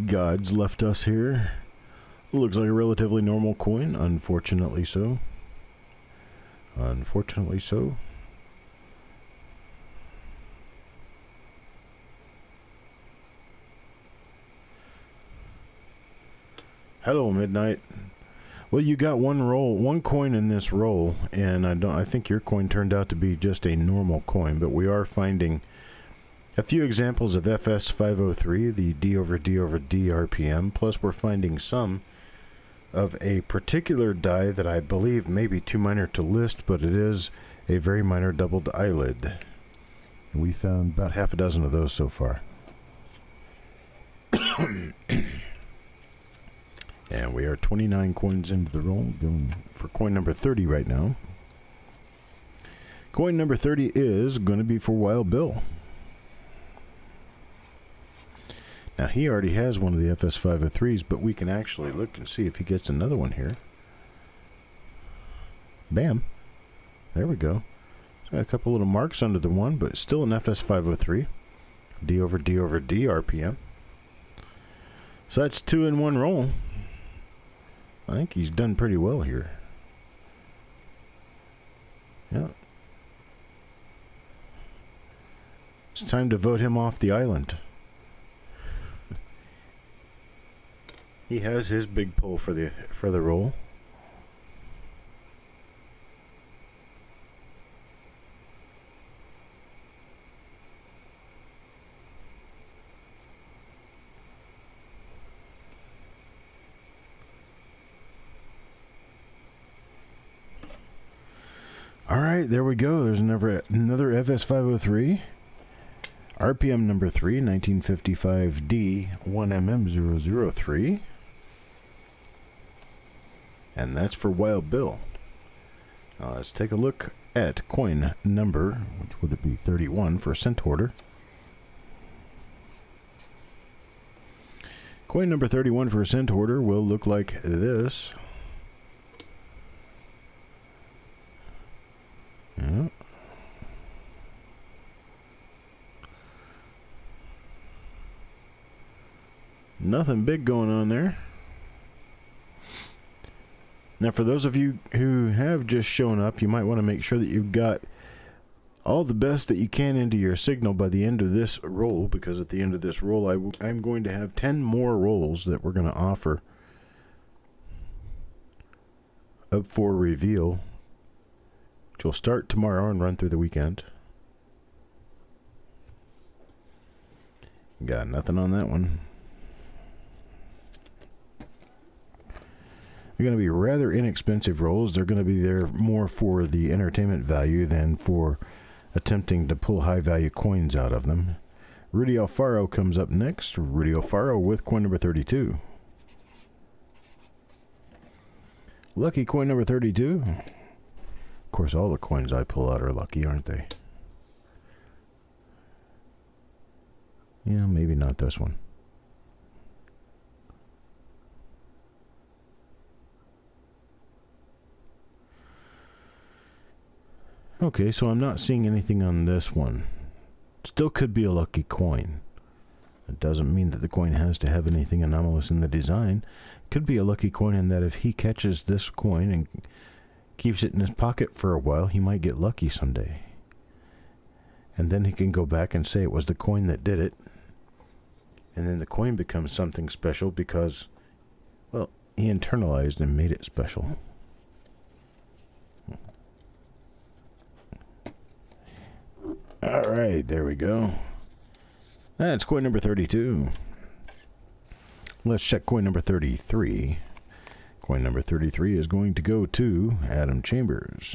Speaker 1: gods left us here. Looks like a relatively normal coin, unfortunately so. Unfortunately so. Hello, Midnight. Well, you got one coin in this roll, and I think your coin turned out to be just a normal coin, but we are finding a few examples of FS-503, the D over D over D RPM, plus we're finding some of a particular die that I believe may be too minor to list, but it is a very minor doubled eyelid. We found about half a dozen of those so far. And we are 29 coins into the roll, going for coin number 30 right now. Coin number 30 is going to be for Wild Bill. Now, he already has one of the FS-503s, but we can actually look and see if he gets another one here. Bam. There we go. It's got a couple little marks under the one, but it's still an FS-503. D over D over D RPM. So that's 2 in one roll. I think he's done pretty well here. Yeah. It's time to vote him off the island. He has his big pull for the roll. All right, there we go. There's another FS-503. RPM number 3, 1955D 1MM003. And that's for Wild Bill. Now let's take a look at coin number, which would it be 31 for cent order. Coin number 31 for cent order will look like this. Yeah. Nothing big going on there. Now, for those of you who have just shown up, you might want to make sure that you've got all the best that you can into your signal by the end of this roll, because at the end of this roll, I'm going to have 10 more rolls that we're going to offer up for reveal, which will start tomorrow and run through the weekend. Got nothing on that one. They're going to be rather inexpensive rolls. They're going to be there more for the entertainment value than for attempting to pull high value coins out of them. Rudy Alfaro comes up next. Rudy Alfaro with coin number 32. Lucky coin number 32. Of course, all the coins I pull out are lucky, aren't they? Yeah, maybe not this one. Okay, so I'm not seeing anything on this one. Still could be a lucky coin. It doesn't mean that the coin has to have anything anomalous in the design. Could be a lucky coin in that if he catches this coin and keeps it in his pocket for a while, he might get lucky someday. And then he can go back and say it was the coin that did it. And then the coin becomes something special because, well, he internalized and made it special. All right, there we go. That's coin number 32. Let's check coin number 33. Coin number 33 is going to go to Adam Chambers.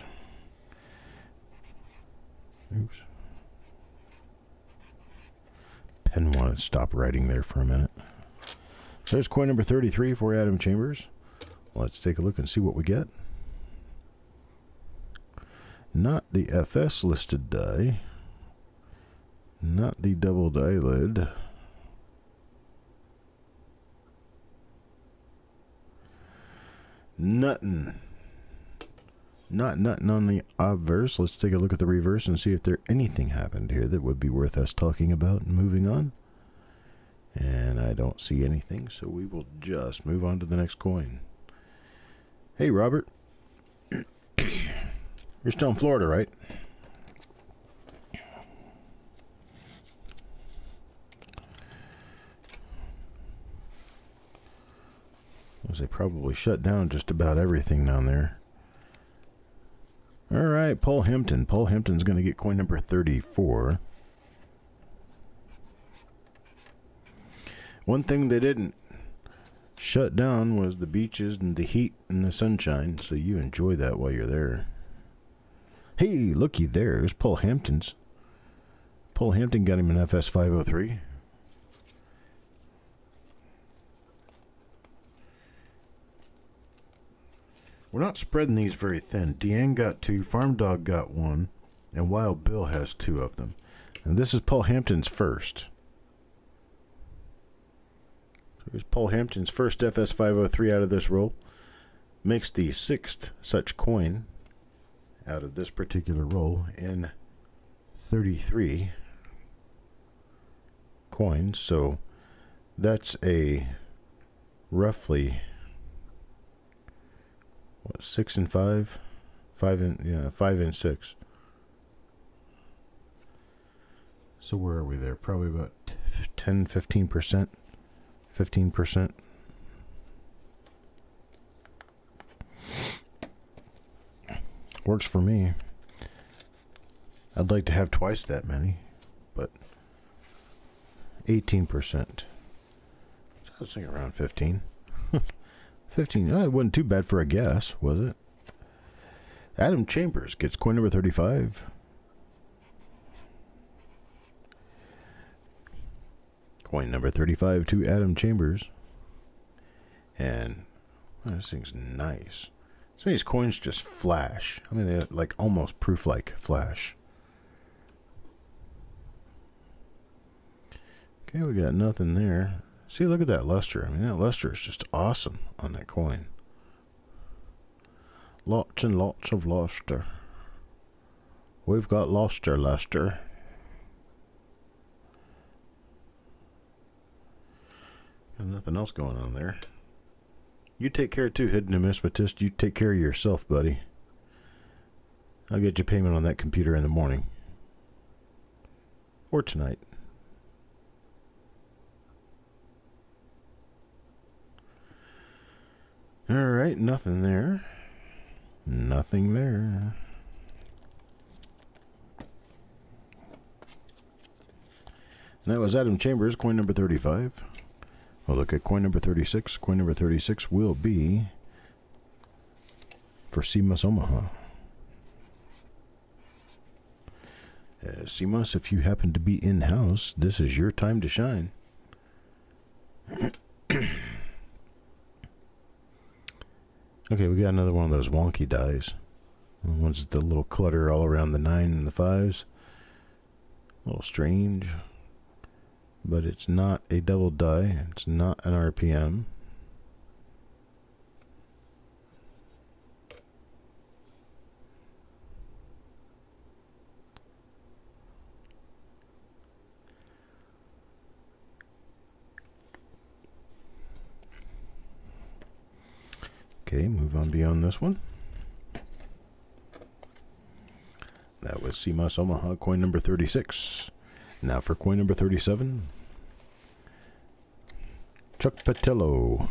Speaker 1: Oops. Pen wanted to stop writing there for a minute. So there's coin number 33 for Adam Chambers. Let's take a look and see what we get. Not the FS listed die. Not the doubled eyelid. Nothing. Not nothing on the obverse. Let's take a look at the reverse and see if there anything happened here that would be worth us talking about and moving on. And I don't see anything, so we will just move on to the next coin. Hey, Robert. You're still in Florida, right? They probably shut down just about everything down there. All right, Paul Hampton. Paul Hampton's going to get coin number 34. One thing they didn't shut down was the beaches and the heat and the sunshine, so you enjoy that while you're there. Hey, looky there. There's Paul Hampton's. Paul Hampton got him an FS-503. We're not spreading these very thin. Deanne got 2, Farm Dog got 1, and Wild Bill has 2 of them. And this is Paul Hampton's first. So here's Paul Hampton's first FS-503 out of this roll. Makes the 6th such coin out of this particular roll in 33 coins. So that's a roughly... 6 and 5, 5 and 6. So where are we there? Probably about 15%. 15%. Works for me. I'd like to have twice that many, but 18%. So I was thinking around 15. 15. Oh, it wasn't too bad for a guess, was it? Adam Chambers gets coin number 35. Coin number 35 to Adam Chambers. And this thing's nice. Some of these coins just flash. I mean, they're like almost proof-like flash. Okay, we got nothing there. See, look at that luster. I mean, that luster is just awesome on that coin. Lots and lots of luster. We've got luster. Got nothing else going on there. You take care too, hidden numismatist. You take care of yourself, buddy. I'll get you payment on that computer in the morning. Or tonight. Alright, nothing there. Nothing there. And that was Adam Chambers, coin number 35. We'll look at coin number 36. Coin number 36 will be for CMOS Omaha. CMOS, if you happen to be in-house, this is your time to shine. Okay, we got another one of those wonky dies. The ones with the little clutter all around the 9 and the 5s. A little strange. But it's not a double die. It's not an RPM. Okay, move on beyond this one. That was CMOS Omaha, coin number 36. Now for coin number 37. Chuck Patello.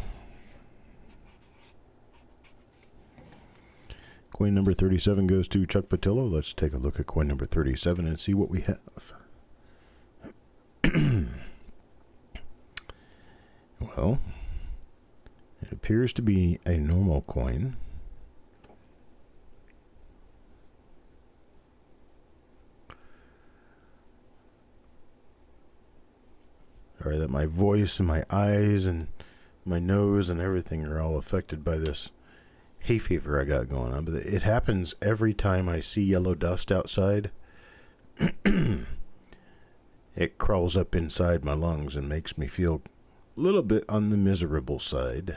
Speaker 1: Coin number 37 goes to Chuck Patello. Let's take a look at coin number 37 and see what we have. Well, it appears to be a normal coin. Sorry that my voice and my eyes and my nose and everything are all affected by this hay fever I got going on. But it happens every time I see yellow dust outside. It crawls up inside my lungs and makes me feel a little bit on the miserable side.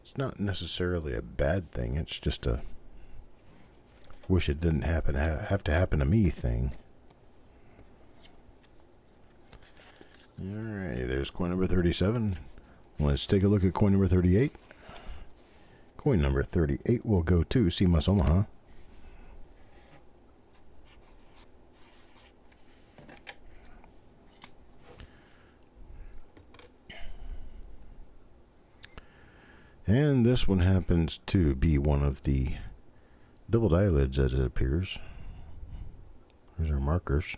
Speaker 1: It's not necessarily a bad thing. It's just a wish it didn't have to happen to me thing. Alright, there's coin number 37. Let's take a look at coin number 38. Coin number 38 will go to CMOS Omaha. And this one happens to be one of the doubled eyelids, as it appears. There's our markers.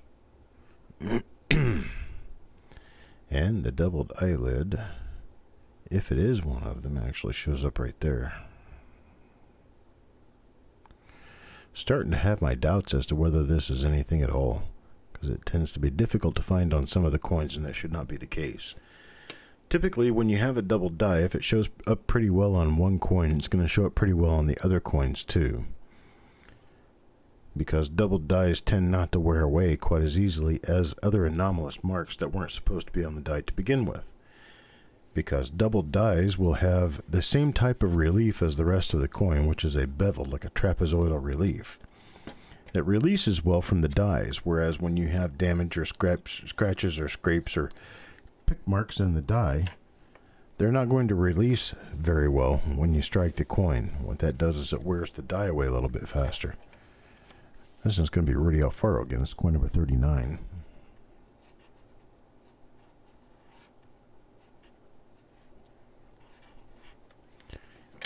Speaker 1: And the doubled eyelid, if it is one of them, actually shows up right there. Starting to have my doubts as to whether this is anything at all, because it tends to be difficult to find on some of the coins, and that should not be the case. Typically, when you have a double die, if it shows up pretty well on one coin, it's going to show up pretty well on the other coins too. Because double dies tend not to wear away quite as easily as other anomalous marks that weren't supposed to be on the die to begin with. Because double dies will have the same type of relief as the rest of the coin, which is a bevel, like a trapezoidal relief. It releases well from the dies, whereas when you have damage or scratches or scrapes or pick marks in the die, they're not going to release very well when you strike the coin. What that does is it wears the die away a little bit faster. This is going to be Rudy Alfaro again. It's coin number 39.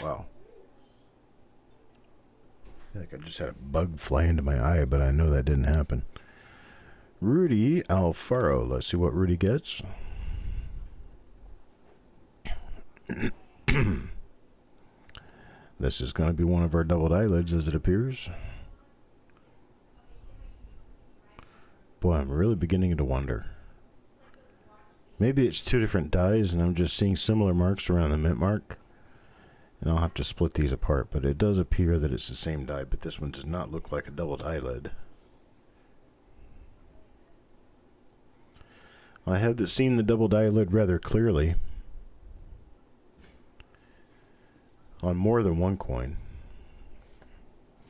Speaker 1: Wow. I feel like I just had a bug fly into my eye, but I know that didn't happen. Rudy Alfaro. Let's see what Rudy gets. This is going to be one of our doubled eyelids, as it appears. Boy, I'm really beginning to wonder. Maybe it's two different dies, and I'm just seeing similar marks around the mint mark. And I'll have to split these apart, but it does appear that it's the same die, but this one does not look like a doubled eyelid. I have seen the doubled eyelid rather clearly on more than one coin.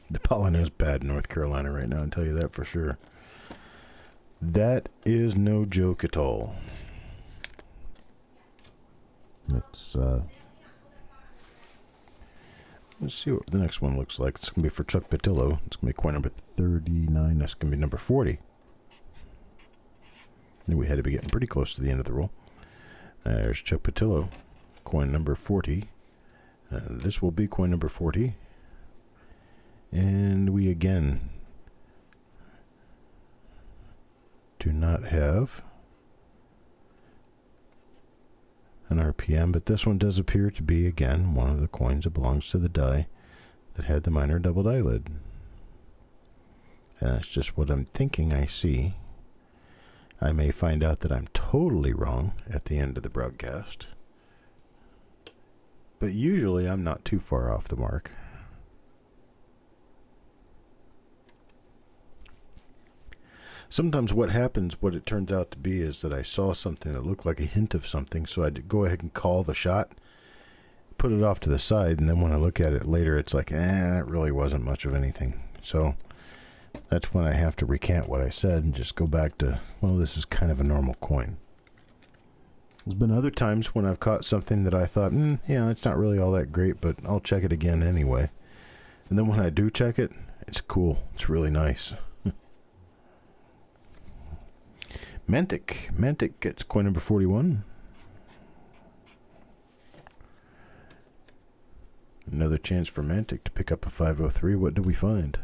Speaker 1: The pollen is bad in North Carolina right now, I'll tell you that for sure. That is no joke at all. Let's see what the next one looks like. It's going to be for Chuck Patillo. It's going to be coin number 39. That's going to be number 40. And we had to be getting pretty close to the end of the roll. There's Chuck Patillo, coin number 40. This will be coin number 40. And we again do not have an RPM, but this one does appear to be, again, one of the coins that belongs to the die that had the minor doubled eyelid. And that's just what I'm thinking I see. I may find out that I'm totally wrong at the end of the broadcast, but usually I'm not too far off the mark. Sometimes what happens, what it turns out to be, is that I saw something that looked like a hint of something, so I'd go ahead and call the shot, put it off to the side, and then when I look at it later, it's like, that really wasn't much of anything. So that's when I have to recant what I said and just go back to, well, this is kind of a normal coin. There's been other times when I've caught something that I thought, yeah, it's not really all that great, but I'll check it again anyway. And then when I do check it, it's cool. It's really nice. Mantic gets coin number 41. Another chance for Mantic to pick up a 503. What do we find?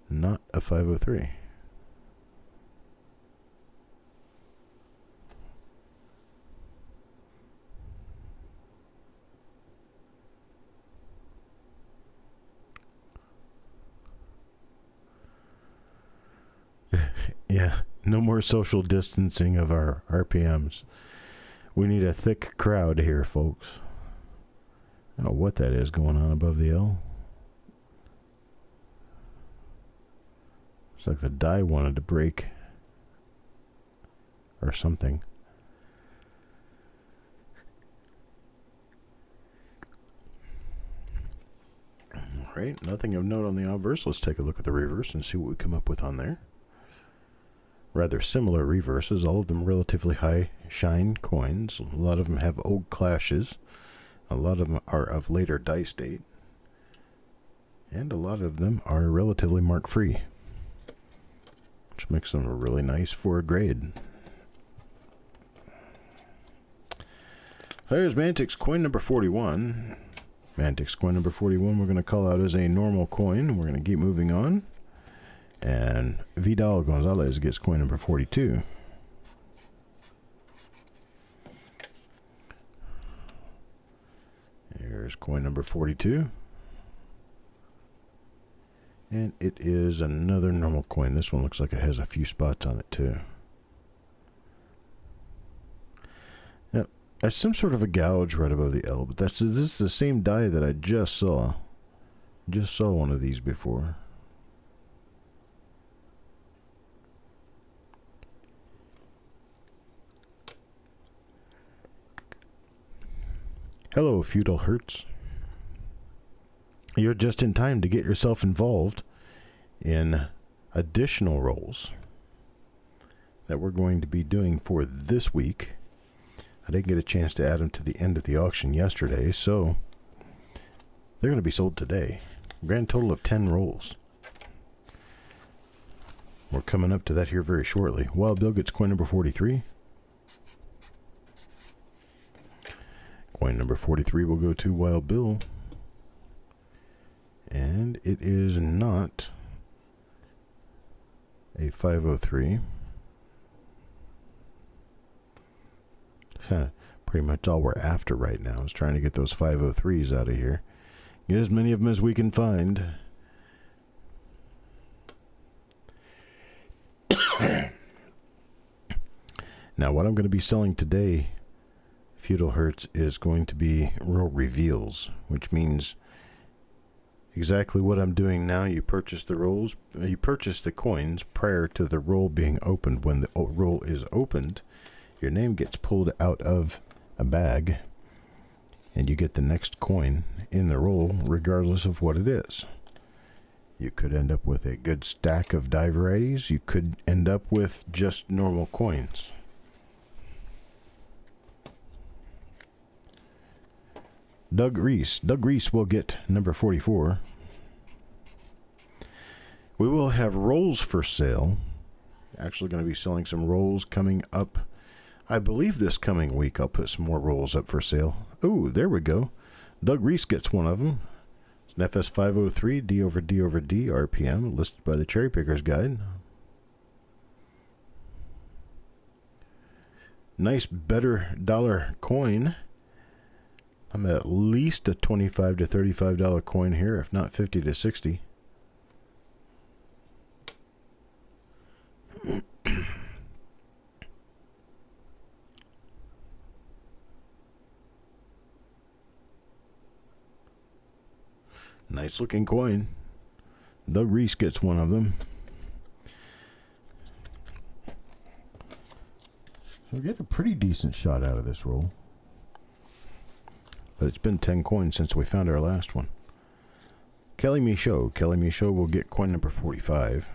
Speaker 1: Not a 503. Yeah, no more social distancing of our RPMs. We need a thick crowd here, folks. I don't know what that is going on above the L. It's like the die wanted to break or something. Alright, nothing of note on the obverse. Let's take a look at the reverse and see what we come up with on there. rather similar reverses, all of them relatively high shine coins. A lot of them have old clashes. A lot of them are of later dice date. And a lot of them are relatively mark-free, which makes them really nice for a grade. There's Mantix coin number 41. Mantix coin number 41 we're going to call out as a normal coin. We're going to keep moving on. And Vidal Gonzalez gets coin number 42. Here's coin number 42. And it is another normal coin. This one looks like it has a few spots on it too. Yep, that's some sort of a gouge right above the L, but this is the same die that I just saw. Just saw one of these before. Hello, Feudal Hertz. You're just in time to get yourself involved in additional rolls that we're going to be doing for this week. I didn't get a chance to add them to the end of the auction yesterday, so they're going to be sold today. Grand total of 10 rolls. We're coming up to that here very shortly. Wild Bill gets coin number 43. Coin number 43 will go to Wild Bill. And it is not a 503. Pretty much all we're after right now is trying to get those 503s out of here. Get as many of them as we can find. Now, what I'm going to be selling today, Feudal Hertz, is going to be roll reveals, which means exactly what I'm doing now. You purchase the rolls, you purchase the coins prior to the roll being opened. When the roll is opened, your name gets pulled out of a bag and you get the next coin in the roll regardless of what it is. You could end up with a good stack of die varieties. You could end up with just normal coins. Doug Reese will get number 44. We will have rolls for sale. Actually going to be selling some rolls coming up. I believe this coming week I'll put some more rolls up for sale. Ooh, there we go. Doug Reese gets one of them. It's an FS-503 D over D over D RPM listed by the Cherry Pickers Guide. Nice better dollar coin. I'm at least a $25 to $35 coin here, if not 50 to 60. Nice looking coin. Doug Reese gets one of them. So we get a pretty decent shot out of this roll. But it's been 10 coins since we found our last one. Kelly Michaud. Kelly Michaud will get coin number 45.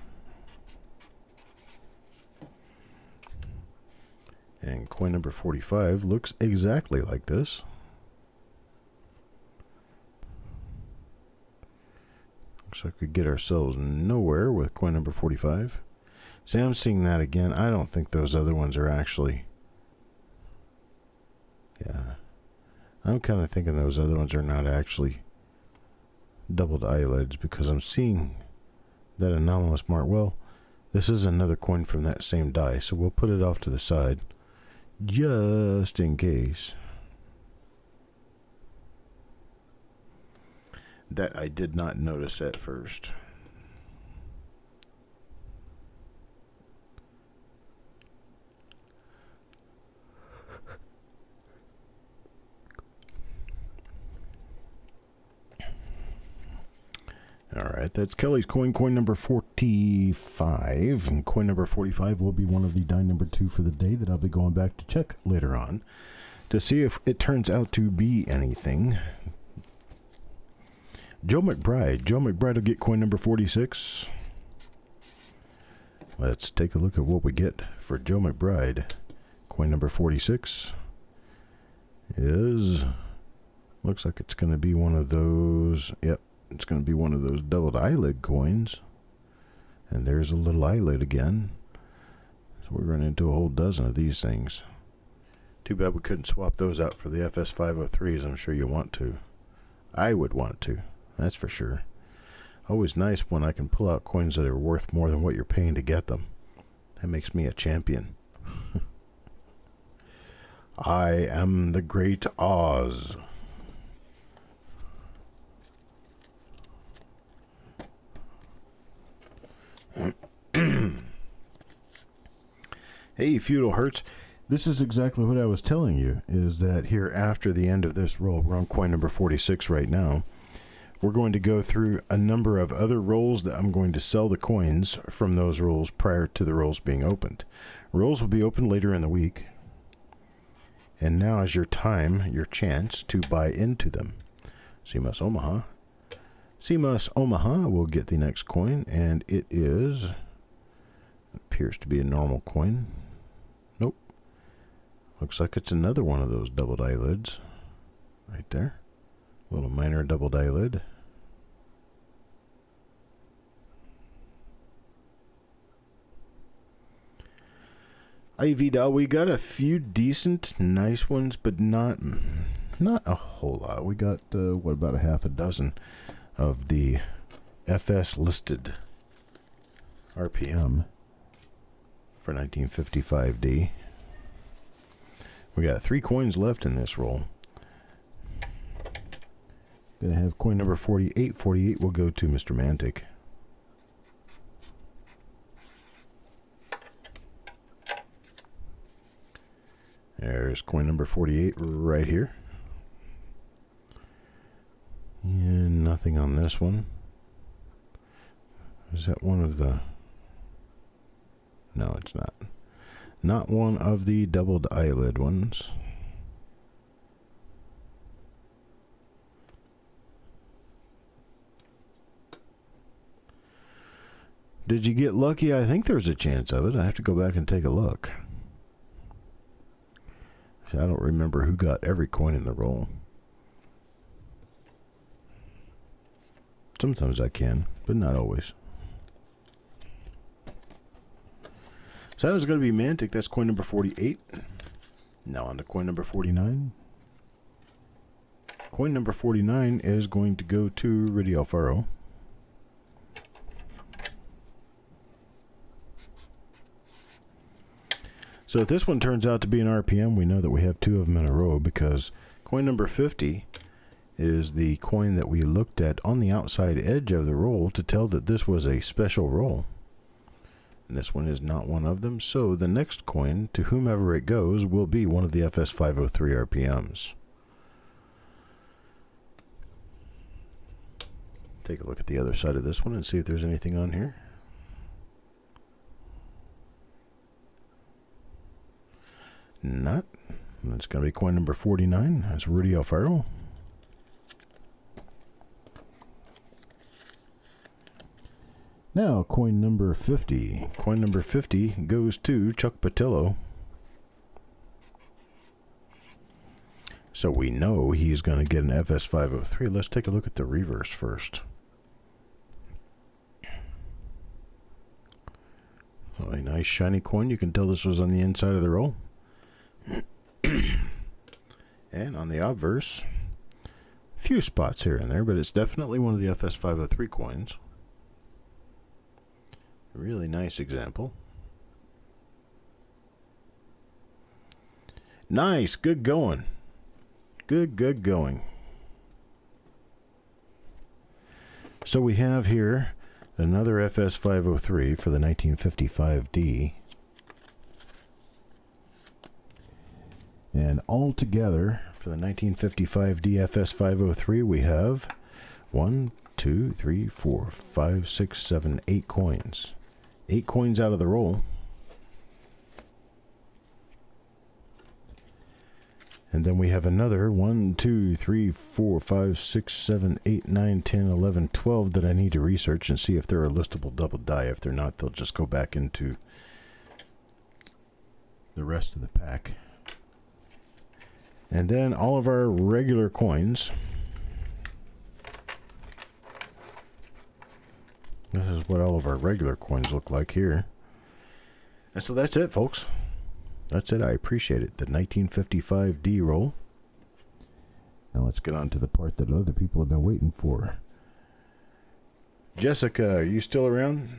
Speaker 1: And coin number 45 looks exactly like this. Looks like we get ourselves nowhere with coin number 45. See, I'm seeing that again. I don't think those other ones are actually... Yeah. I'm kind of thinking those other ones are not actually doubled eyelids because I'm seeing that anomalous mark. Well, this is another coin from that same die, so we'll put it off to the side just in case. That I did not notice at first. Alright, that's Kelly's coin number 45. And coin number 45 will be one of the die number 2 for the day that I'll be going back to check later on to see if it turns out to be anything. Joe McBride will get coin number 46. Let's take a look at what we get for Joe McBride. Coin number 46 is, looks like it's going to be one of those, yep, it's going to be one of those doubled eyelid coins. And there's a little eyelid again. So we're running into a whole dozen of these things. Too bad we couldn't swap those out for the FS-503s. I'm sure you want to. I would want to, that's for sure. Always nice when I can pull out coins that are worth more than what you're paying to get them. That makes me a champion. I am the Great Oz. Hey, Feudal Hertz. This is exactly what I was telling you, is that here after the end of this roll, we're on coin number 46 right now, we're going to go through a number of other rolls that I'm going to sell the coins from those rolls prior to the rolls being opened. Rolls will be opened later in the week. And now is your time, your chance to buy into them. CMOS Omaha. CMOS Omaha will get the next coin, and it is, appears to be a normal coin. Nope. Looks like it's another one of those doubled eyelids. Right there. A little minor doubled eyelid. Vida, we got a few decent, nice ones, but not a whole lot. We got, what, about a half a dozen of the FS listed RPM for 1955D. We got 3 coins left in this roll. Gonna have coin number 48. 48 will go to Mr. Mantic. There's coin number 48 right here. And nothing on this one. Is that one of the... No, it's not. Not one of the doubled eyelid ones. Did you get lucky? I think there's a chance of it. I have to go back and take a look. I don't remember who got every coin in the roll. Sometimes I can, but not always. So that was going to be Mantic. That's coin number 48. Now on to coin number 49. Coin number 49 is going to go to Rudy Alfaro. So if this one turns out to be an RPM, we know that we have 2 of them in a row, because coin number 50 is the coin that we looked at on the outside edge of the roll to tell that this was a special roll. And this one is not one of them, so the next coin, to whomever it goes, will be one of the FS-503 RPMs. Take a look at the other side of this one and see if there's anything on here. Not. That's going to be coin number 49. That's Rudy Alfaro. Now, coin number 50. Coin number 50 goes to Chuck Patillo. So we know he's going to get an FS-503. Let's take a look at the reverse first. Oh, a nice shiny coin. You can tell this was on the inside of the roll. And on the obverse, a few spots here and there, but it's definitely one of the FS-503 coins. A really nice example. Nice, good going. Good going. So we have here another FS-503 for the 1955D. And all together, for the 1955D FS-503, we have 1, 2, 3, 4, 5, 6, 7, 8 coins. 8 coins out of the roll. And then we have another 1, 2, 3, 4, 5, 6, 7, 8, 9, 10, 11, 12 that I need to research and see if they're a listable double die. If they're not, they'll just go back into the rest of the pack. And then all of our regular coins. This is what all of our regular coins look like here. And so that's it, folks. That's it. I appreciate it. The 1955 D roll. Now let's get on to the part that other people have been waiting for. Jessica, are you still around?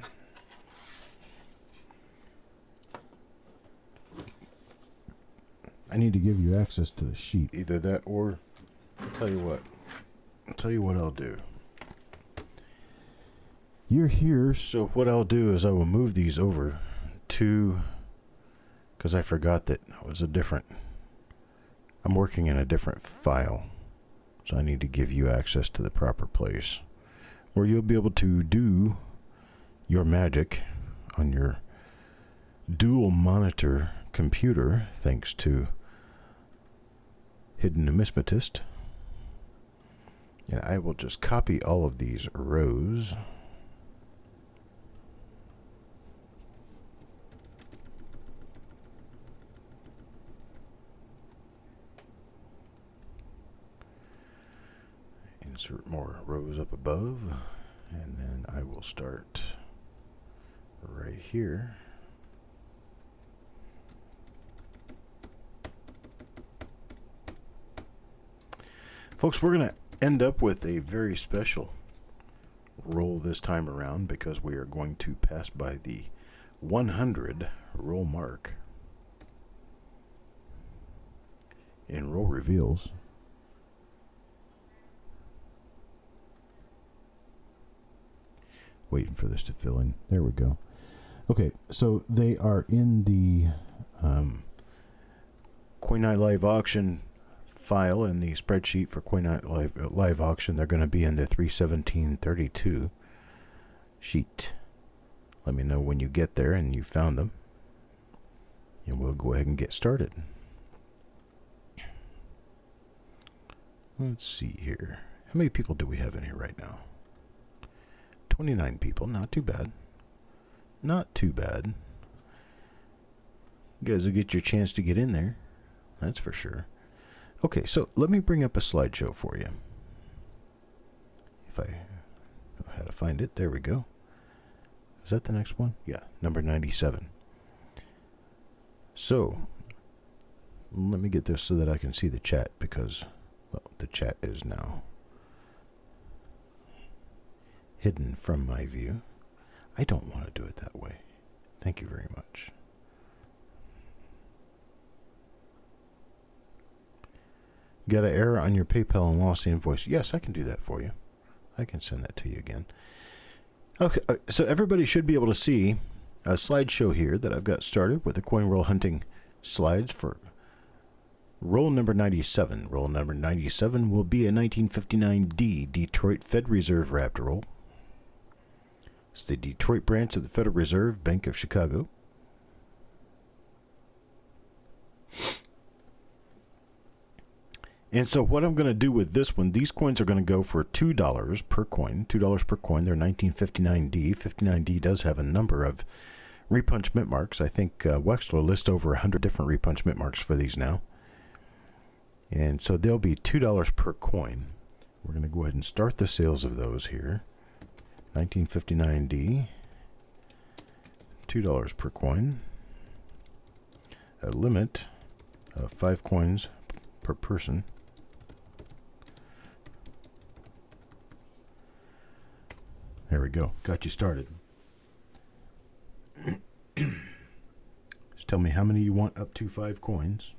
Speaker 1: I need to give you access to the sheet. Either that or I'll tell you what I'll do. You're here, so what I'll do is I will move these over to, because I forgot that it was I'm working in a different file, so I need to give you access to the proper place where you'll be able to do your magic on your dual monitor computer, thanks to Hidden Numismatist. And I will just copy all of these rows. Insert more rows up above, and then I will start right here. Folks, we're going to end up with a very special roll this time around because we are going to pass by the 100 roll mark in roll reveals. Waiting for this to fill in. There we go. Okay, so they are in the Coin Night Live Auction file in the spreadsheet for Coin Night Live Auction. They're going to be in the 31732 sheet. Let me know when you get there and you found them, and we'll go ahead and get started. Let's see here. How many people do we have in here right now? 29 people. Not too bad. Not too bad. You guys will get your chance to get in there. That's for sure. Okay, so let me bring up a slideshow for you. If I know how to find it. There we go. Is that the next one? Yeah, number 97. So, let me get this so that I can see the chat because, well, the chat is now hidden from my view. I don't want to do it that way. Thank you very much. Got an error on your PayPal and lost the invoice. Yes, I can do that for you. I can send that to you again. Okay, so everybody should be able to see a slideshow here that I've got started with the coin roll hunting slides for roll number 97. Roll number 97 will be a 1959D Detroit Fed Reserve wrapped roll. It's the Detroit branch of the Federal Reserve Bank of Chicago. And so what I'm going to do with this one, these coins are going to go for $2 per coin. $2 per coin. They're 1959D. 59D does have a number of repunch mint marks. I think Wexler lists over 100 different repunch mint marks for these now. And so they'll be $2 per coin. We're going to go ahead and start the sales of those here. 1959D, $2 per coin, a limit of 5 coins per person. There we go. Got you started. Just tell me how many you want up to 5 coins.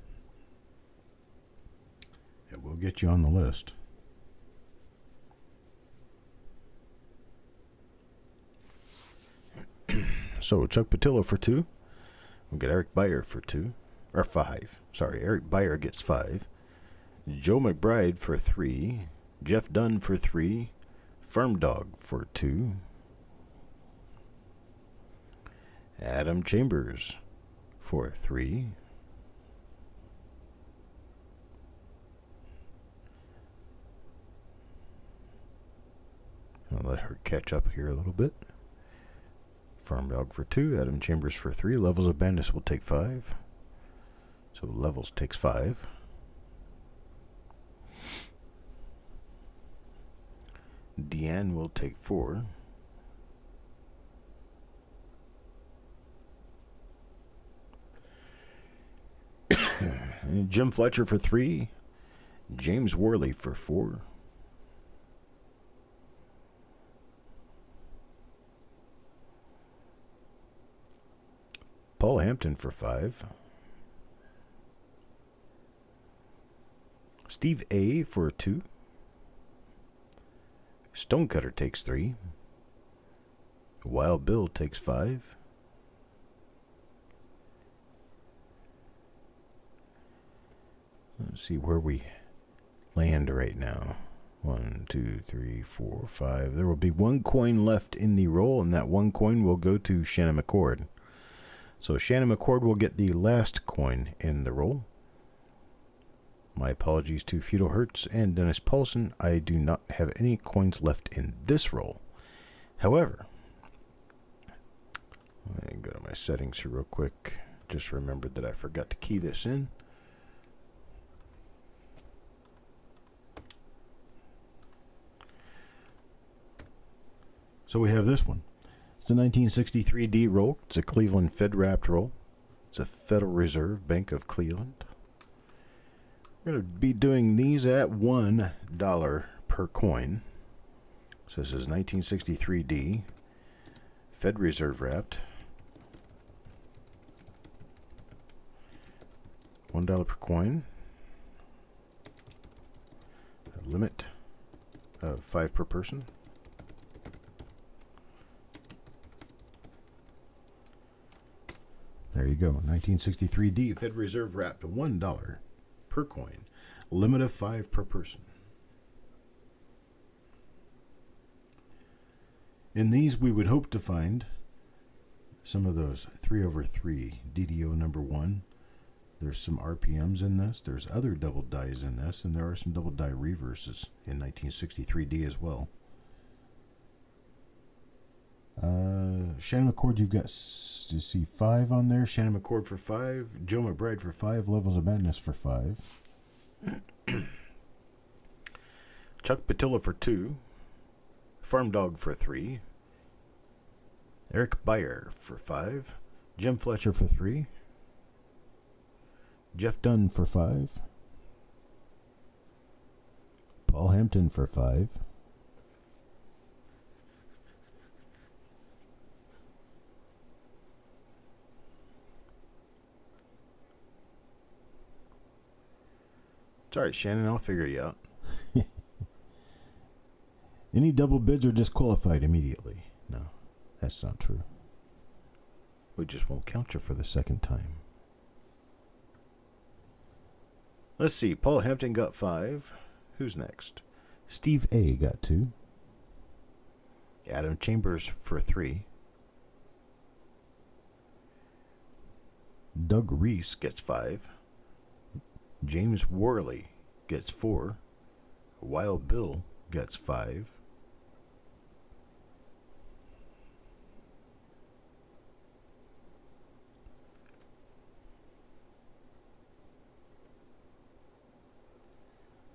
Speaker 1: It will get you on the list. So Chuck Patillo for 2. We'll get Eric Beyer for 2. Or 5. Sorry, Eric Beyer gets 5. Joe McBride for 3. Jeff Dunn for 3. Firm Dog for 2. Adam Chambers for 3. I'll let her catch up here a little bit. Farm Dog for 2, Adam Chambers for 3. Levels of Madness will take 5. So Levels takes 5. Deanne will take 4. Jim Fletcher for 3. James Worley for 4. Paul Hampton for 5. Steve A for 2. Stonecutter takes 3. Wild Bill takes 5. Let's see where we land right now. 1, 2, 3, 4, 5. There will be 1 coin left in the roll, and that 1 coin will go to Shannon McCord. So Shannon McCord will get the last coin in the roll. My apologies to Feudal Hertz and Dennis Paulson. I do not have any coins left in this roll. However, let me go to my settings here real quick. Just remembered that I forgot to key this in. So we have this one. It's a 1963D roll. It's a Cleveland Fed wrapped roll. It's a Federal Reserve Bank of Cleveland. We're going to be doing these at $1 per coin. So this is 1963D Fed Reserve wrapped. $1 per coin. A limit of 5 per person. There you go. 1963D Fed Reserve wrapped $1 per coin. Limit of 5 per person. In these, we would hope to find some of those 3/3 DDO number 1. There's some RPMs in this. There's other double dies in this, and there are some double die reverses in 1963D as well. Shannon McCord, you've got, you see 5 on there. Shannon McCord for 5. Joe McBride for 5. Levels of Madness for 5. Chuck Patilla for 2. Farm Dog for 3. Eric Beyer for 5. Jim Fletcher for 3. Jeff Dunn for 5. Paul Hampton for 5. It's alright, Shannon, I'll figure you out. Any double bids are disqualified immediately. No, that's not true. We just won't count you for the second time. Let's see, Paul Hampton got 5. Who's next? Steve A got 2. Adam Chambers for 3. Doug Reese gets 5. James Worley gets 4. Wild Bill gets 5.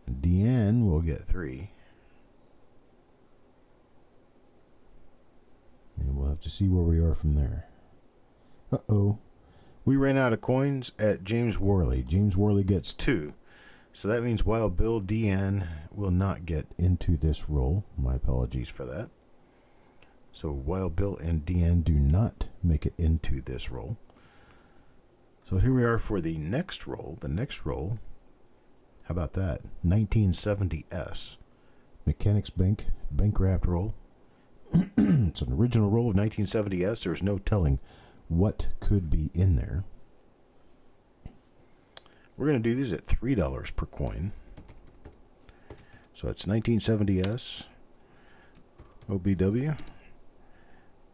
Speaker 1: Deanne will get 3. And we'll have to see where we are from there. Uh-oh. We ran out of coins at James Worley. James Worley gets 2. So that means Wild Bill, Deanne will not get into this roll. My apologies for that. So Wild Bill and Deanne do not make it into this roll. So here we are for the next roll. The next roll, how about that? 1970S. Mechanics Bank, bank wrapped roll. It's an original roll of 1970S. There's no telling what could be in there. We're going to do these at $3 per coin. So it's 1970S OBW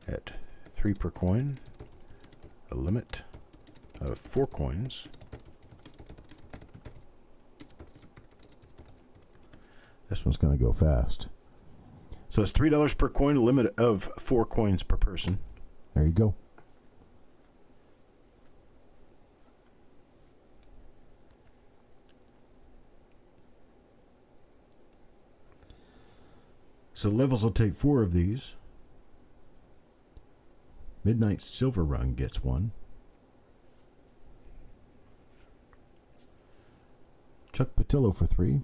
Speaker 1: at 3 per coin. A limit of 4 coins. This one's going to go fast. So So it's $3 per coin, a limit of 4 coins per person.
Speaker 2: There you go.
Speaker 1: So levels will take 4 of these. Midnight Silver Run gets 1.
Speaker 2: Chuck Patillo for 3.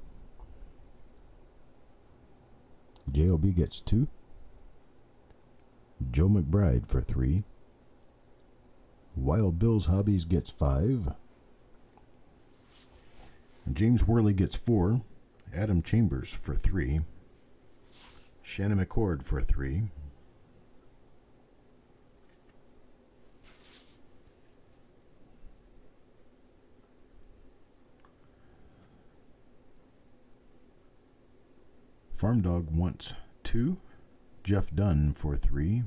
Speaker 2: J.O.B. gets 2. Joe McBride for 3. Wild Bill's Hobbies gets 5.
Speaker 1: James Worley gets 4. Adam Chambers for 3. Shannon McCord for 3. Farm Dog wants 2. Jeff Dunn for 3.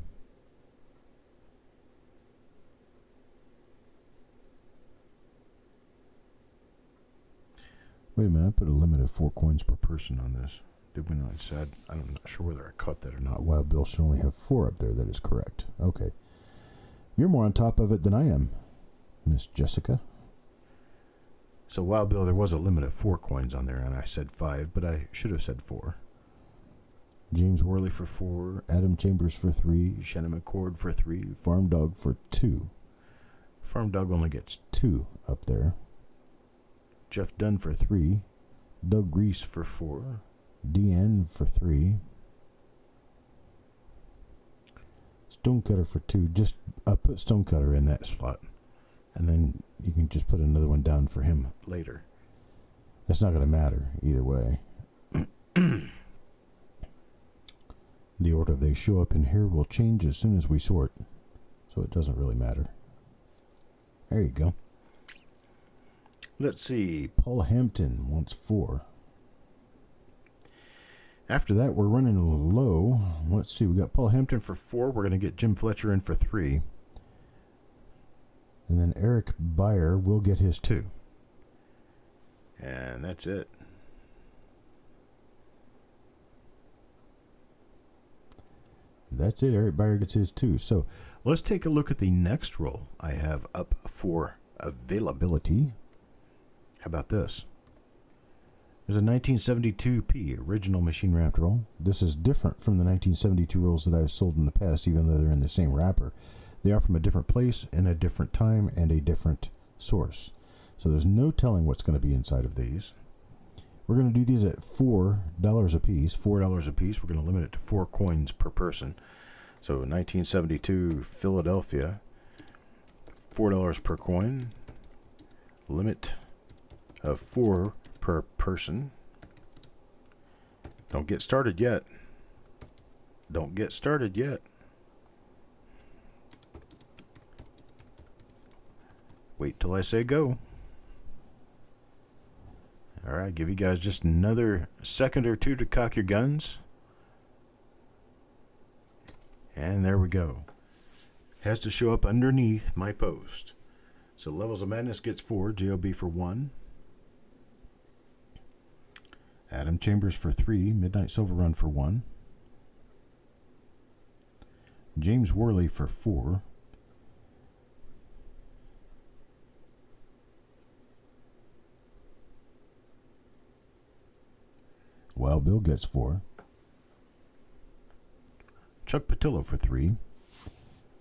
Speaker 2: Wait a minute, I put a limit of 4 coins per person on this.
Speaker 1: Did we not? I'm not sure whether I caught that or not.
Speaker 2: Wild Bill should only have 4 up there. That is correct. Okay. You're more on top of it than I am, Miss Jessica.
Speaker 1: So Wild Bill, there was a limit of 4 coins on there, and I said 5, but I should have said 4. James Worley for 4.
Speaker 2: Adam Chambers for 3.
Speaker 1: Shannon McCord for 3.
Speaker 2: Farm Dog for 2.
Speaker 1: Farm Dog only gets
Speaker 2: 2 up there.
Speaker 1: Jeff Dunn for
Speaker 2: 3.
Speaker 1: Doug Reese for 4.
Speaker 2: DN for 3. Stonecutter for 2. Just put Stonecutter in that slot. And then you can just put another one down for him later. That's not going to matter either way. The order they show up in here will change as soon as we sort. So it doesn't really matter. There you go.
Speaker 1: Let's see.
Speaker 2: Paul Hampton wants 4.
Speaker 1: After that, we're running low. Let's see. We got Paul Hampton for 4. We're going to get Jim Fletcher in for 3.
Speaker 2: And then Eric Beyer will get his 2.
Speaker 1: And that's it.
Speaker 2: That's it. Eric Beyer gets his 2. So
Speaker 1: let's take a look at the next roll I have up for availability. How about this? There's a 1972P original machine wrapped roll.
Speaker 2: This is different from the 1972 rolls that I've sold in the past, even though they're in the same wrapper. They are from a different place and a different time and a different source. So there's no telling what's going to be inside of these. We're going to do these at $4 a piece.
Speaker 1: $4 a piece. We're going to limit it to 4 coins per person. So 1972 Philadelphia, $4 per coin. Limit of 4 per person. Don't get started yet. Don't get started yet. Wait till I say go. Alright, give you guys just another second or two to cock your guns. And there we go. Has to show up underneath my post. So Levels of Madness gets 4, J.O.B. for 1. Adam Chambers for 3, Midnight Silver Run for 1. James Worley for 4.
Speaker 2: Wild Bill gets 4.
Speaker 1: Chuck Patillo for 3.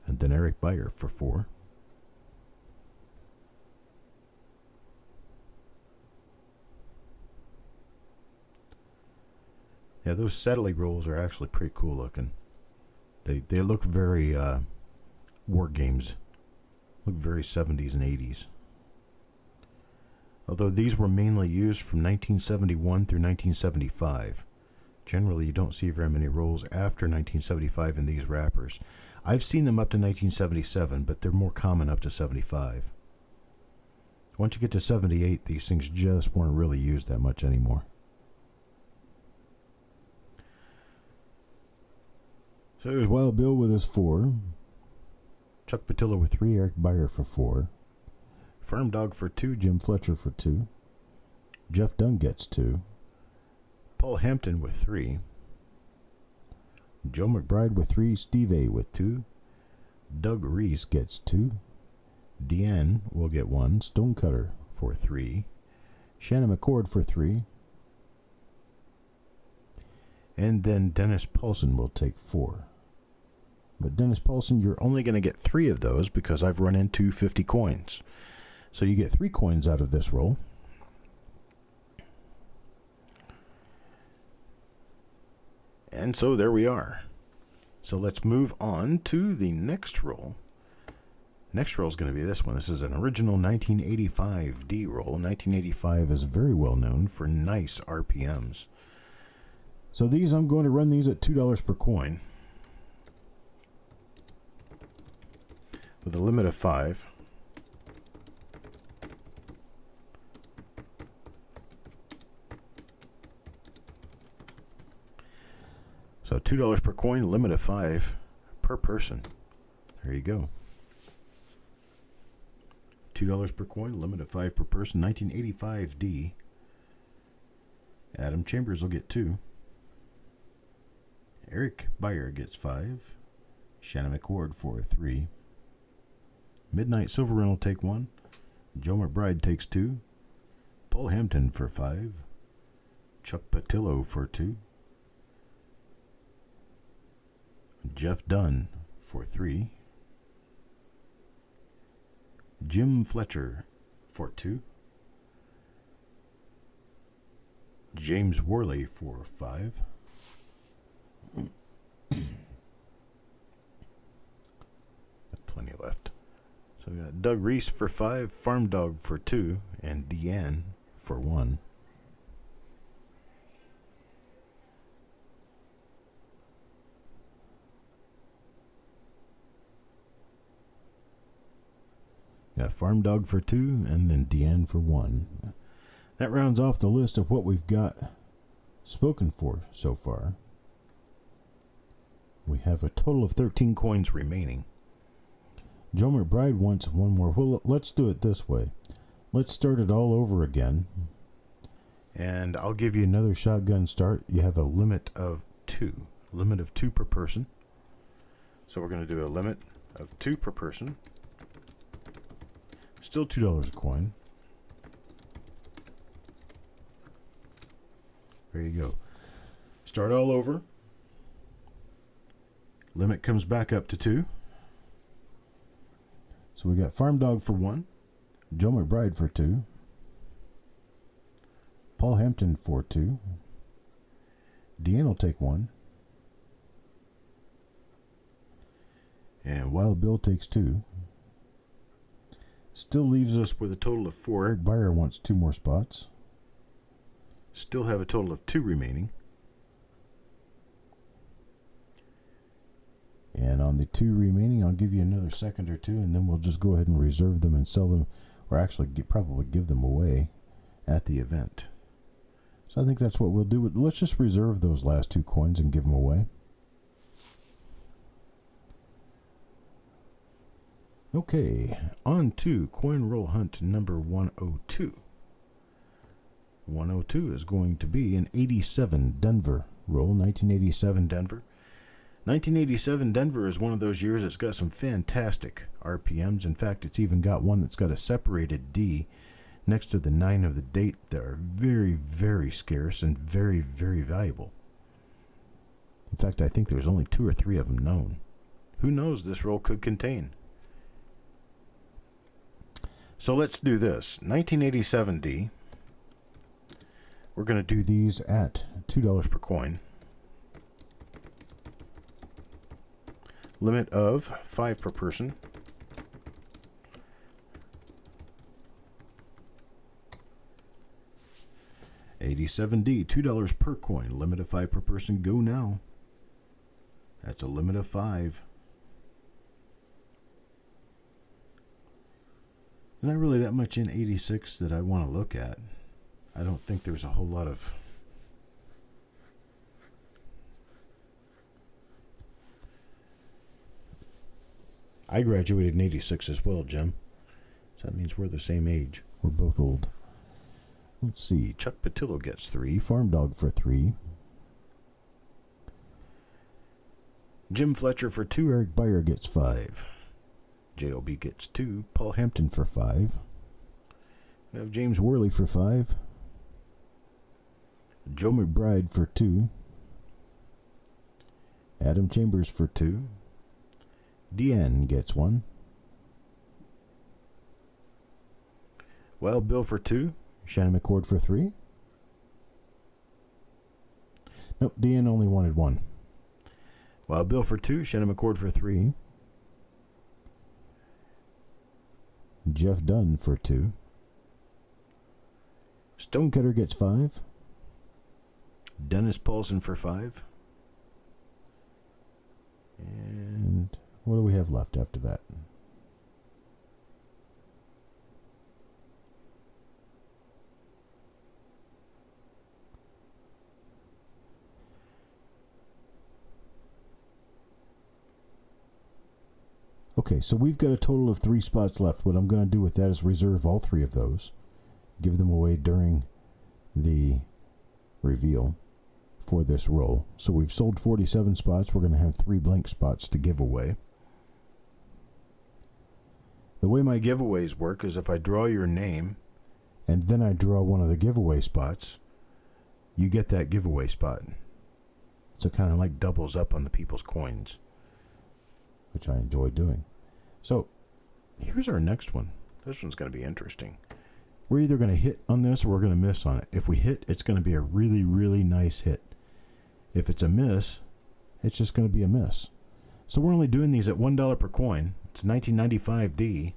Speaker 1: And then Eric Beyer for 4. Yeah, those satellite rolls are actually pretty cool looking. They look very war games. Look very 70s and 80s. Although these were mainly used from 1971 through 1975. Generally, you don't see very many rolls after 1975 in these wrappers. I've seen them up to 1977, but they're more common up to 75. Once you get to 78, these things just weren't really used that much anymore.
Speaker 2: So there's Wild Bill with his 4. Chuck Patillo with 3. Eric Beyer for 4.
Speaker 1: Firm Dog for 2.
Speaker 2: Jim Fletcher for 2. Jeff Dunn gets 2.
Speaker 1: Paul Hampton with 3.
Speaker 2: Joe McBride with 3. Steve A with 2. Doug Reese gets 2. Deanne will get 1. Stonecutter for 3. Shannon McCord for 3. And then Dennis Paulson will take 4. But Dennis Paulson, you're only going to get 3 of those because I've run into 50 coins. So you get 3 coins out of this roll. And so there we are. So let's move on to the next roll. Next roll is going to be this one. This is an original 1985 D roll. 1985 is very well known for nice RPMs. So these, I'm going to run these at $2 per coin with a limit of 5. So $2 per coin, limit of 5 per person. There you go. $2 per coin, limit of 5 per person. 1985 D. Adam Chambers will get 2. Eric Beyer gets 5. Shannon McCord for 3. Midnight Silverman will take 1. Joe McBride takes 2. Paul Hampton for 5. Chuck Patillo for 2. Jeff Dunn for 3. Jim Fletcher for 2. James Worley for 5. Got plenty left. So we got Doug Reese for 5, Farm Dog for 2, and Deanne for 1. Got Farm Dog for 2, and then Deanne for 1. That rounds off the list of what we've got spoken for so far. We have a total of 13 coins remaining. Joe McBride wants one more. Well, let's do it this way. Let's start it all over again. And I'll give you another shotgun start. You have a limit of 2. Limit of 2 per person. So we're going to do a limit of 2 per person. Still $2 a coin. There you go. Start all over. Limit comes back up to 2. So we got Farm Dog for 1. Joe McBride for 2. Paul Hampton for 2. Deanne will take 1. And Wild Bill takes 2. Still leaves us with a total of 4. Eric Beyer wants 2 more spots. Still have a total of 2 remaining. And on the 2 remaining, I'll give you another second or 2, and then we'll just go ahead and reserve them and sell them, or actually probably give them away at the event. So I think that's what we'll do. Let's just reserve those last 2 coins and give them away. Okay, on to coin roll hunt number 102. 102 is going to be an 87 Denver roll, 1987 Denver. 1987 Denver is one of those years that's got some fantastic RPMs. In fact, it's even got one that's got a separated D next to the 9 of the date that are very, very scarce and very, very valuable. In fact, I think there's only 2 or 3 of them known. Who knows this roll could contain? So let's do this. 1987 D. We're going to do these at $2 per coin. Limit of 5 per person. $87D, $2 per coin. Limit of 5 per person. Go now. That's a limit of 5. Not really that much in 86 that I want to look at. I don't think there's a whole lot of... I graduated in 86 as well, Jim. So that means we're the same age. We're both old. Let's see. Chuck Patillo gets 3. Farm Dog for 3.
Speaker 1: Jim Fletcher for 2.
Speaker 2: Eric Beyer gets 5.
Speaker 1: JOB gets 2. Paul
Speaker 2: Hampton for 5.
Speaker 1: We have James Worley
Speaker 2: for 5. Joe McBride for 2. Adam Chambers for 2. Deanne gets 1.
Speaker 1: Wild Bill for 2.
Speaker 2: Shannon McCord for 3. Nope, Deanne only wanted 1.
Speaker 1: Wild Bill for 2. Shannon McCord for 3.
Speaker 2: Jeff Dunn for 2. Stonecutter gets 5.
Speaker 1: Dennis Paulson for 5.
Speaker 2: And what do we have left after that? Okay, so we've got a total of 3 spots left. What I'm going to do with that is reserve all 3 of those, give them away during the reveal for this roll. So we've sold 47 spots. We're going to have 3 blank spots to give away.
Speaker 1: The way my giveaways work is if I draw your name
Speaker 2: and then I draw one of the giveaway spots,
Speaker 1: you get that giveaway spot.
Speaker 2: So it kind of like
Speaker 1: doubles up on the people's coins,
Speaker 2: which I enjoy doing. So
Speaker 1: here's our next one. This one's going to be interesting.
Speaker 2: We're either going to hit on this or we're going to miss on it. If we hit, it's going to be a really, really nice hit. If it's a miss, it's just going to be a miss. So we're only doing these at $1 per coin. It's 1995D.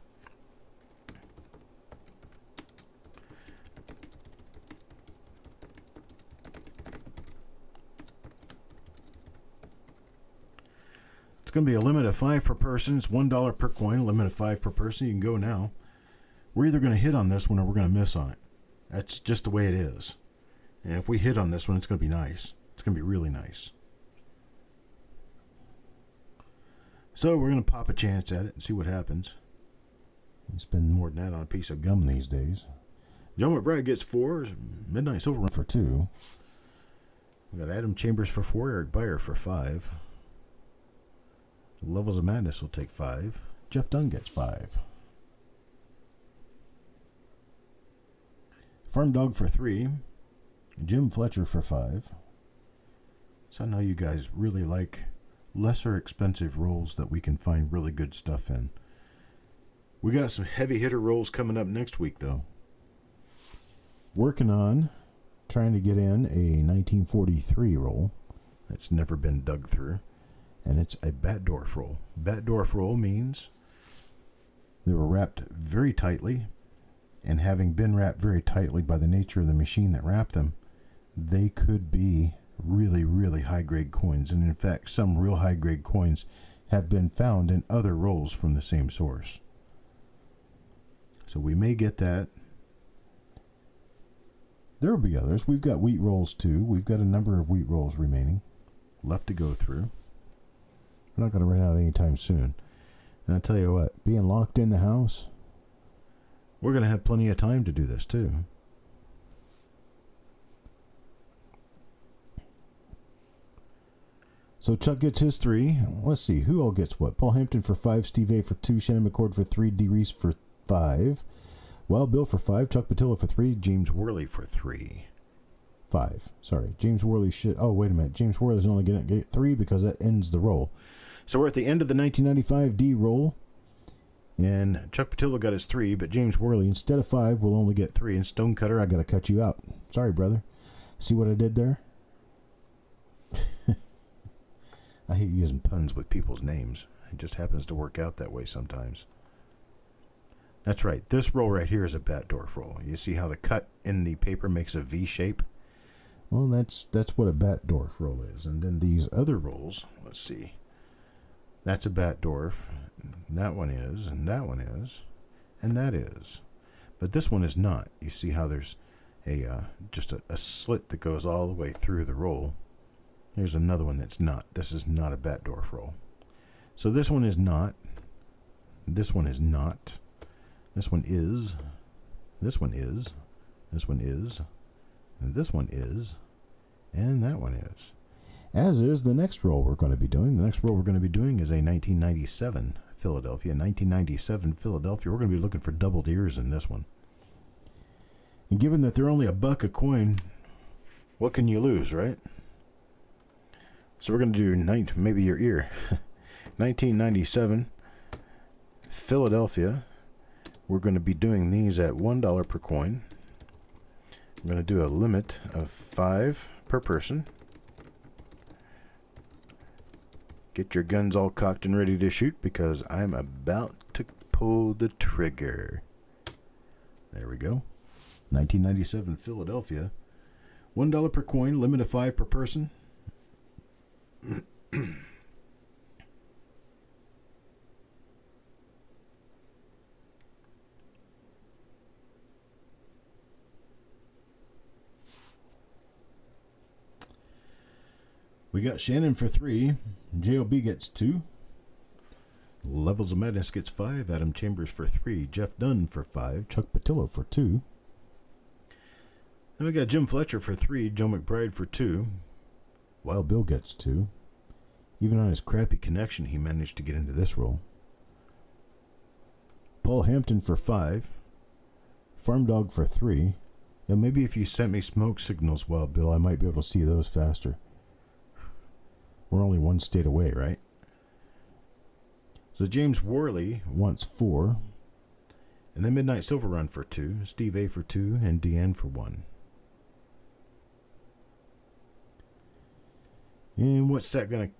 Speaker 1: It's going to be a limit of 5 per person. It's $1 per coin, limit of 5 per person. You can go now. We're either going to hit on this one or we're going to miss on it. That's just the way it is. And if we hit on this one, it's going to be nice. It's going to be really nice. So we're going to pop a chance at it and see what happens.
Speaker 2: You spend more than that on a piece of gum these days.
Speaker 1: Joe McBride gets 4. Midnight Silver Run
Speaker 2: for 2.
Speaker 1: We got Adam Chambers for 4. Eric Beyer for 5. Levels of Madness will take 5.
Speaker 2: Jeff Dunn gets 5.
Speaker 1: Farm Dog for 3.
Speaker 2: Jim Fletcher for 5.
Speaker 1: So I know you guys really like lesser expensive rolls that we can find really good stuff in. We got some heavy hitter rolls coming up next week, though.
Speaker 2: Working on trying to get in a 1943 roll
Speaker 1: that's never been dug through. And it's a Batdorf roll. Batdorf roll means they were wrapped very tightly, and having been wrapped very tightly by the nature of the machine that wrapped them, they could be really, really high-grade coins. And in fact, some real high-grade coins have been found in other rolls from the same source. So we may get that.
Speaker 2: There will be others. We've got wheat rolls too. We've got a number of wheat rolls remaining
Speaker 1: left to go through.
Speaker 2: We're not going to run out anytime soon. And I tell you what, being locked in the house,
Speaker 1: we're going to have plenty of time to do this too.
Speaker 2: So Chuck gets his 3. Let's see, who all gets what? Paul Hampton for 5, Steve A for 2, Shannon McCord for 3, D. Reese for 5, Wild Bill for 5, Chuck Patilla for 3,
Speaker 1: James Worley for 3.
Speaker 2: 5. Sorry, James Worley should... Oh, wait a minute. James Worley's only going to get 3 because that ends the roll.
Speaker 1: So we're at the end of the 1995D roll. And Chuck Patilla got his 3, but James Worley, instead of 5, will only get 3. And Stonecutter, I got to cut you out.
Speaker 2: Sorry, brother. See what I did there?
Speaker 1: I hate using puns with people's names. It just happens to work out that way sometimes. That's right. This roll right here is a Batdorf roll. You see how the cut in the paper makes a V shape?
Speaker 2: Well, that's what a Batdorf roll is.
Speaker 1: And then these other rolls, let's see. That's a Batdorf. That one is, and that one is, and that is. But this one is not. You see how there's just a slit that goes all the way through the roll. Here's another one that's not. This is not a Batdorf roll. So this one is not. This one is not. This one is. This one is. This one is. And this one is. And that one is.
Speaker 2: as is the next roll we're going to be doing. The next roll we're going to be doing is a 1997 Philadelphia. 1997 Philadelphia. We're going to be looking for doubled ears in this one. And given that they're only $1 a coin, what can you lose, right? So we're going to do maybe your ear. 1997 Philadelphia. We're going to be doing these at $1 per coin. I'm going to do a limit of 5 per person. Get your guns all cocked and ready to shoot because I'm about to pull the trigger. There we go. 1997 Philadelphia. $1 per coin, limit of 5 per person. We got Shannon for 3. JOB gets 2. Levels of Madness gets 5. Adam Chambers for 3. Jeff Dunn for 5. Chuck Patillo for 2. Then we got Jim Fletcher for 3. Joe McBride for 2. Wild Bill gets 2. Even on his crappy connection, he managed to get into this roll. Paul Hampton for 5. Farm Dog for 3. Yeah, maybe if you sent me smoke signals, Wild Bill, I might be able to see those faster. We're only one state away, right? So James Worley wants 4. And then Midnight Silver Run for 2. Steve A for 2. And Deanne for 1. And what's that going to...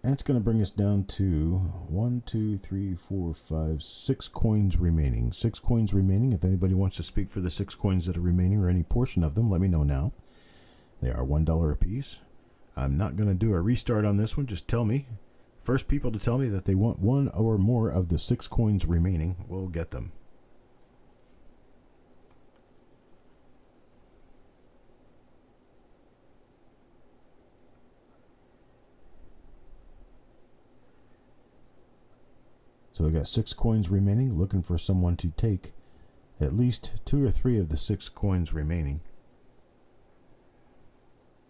Speaker 2: That's going to bring us down to 1, 2, 3, 4, 5, 6 coins remaining. 6 coins remaining. If anybody wants to speak for the 6 coins that are remaining or any portion of them, let me know now. They are $1 a piece. I'm not going to do a restart on this one. Just tell me. First people to tell me that they want 1 or more of the 6 coins remaining will get them. So we got 6 coins remaining. Looking for someone to take at least 2 or 3 of the 6 coins remaining.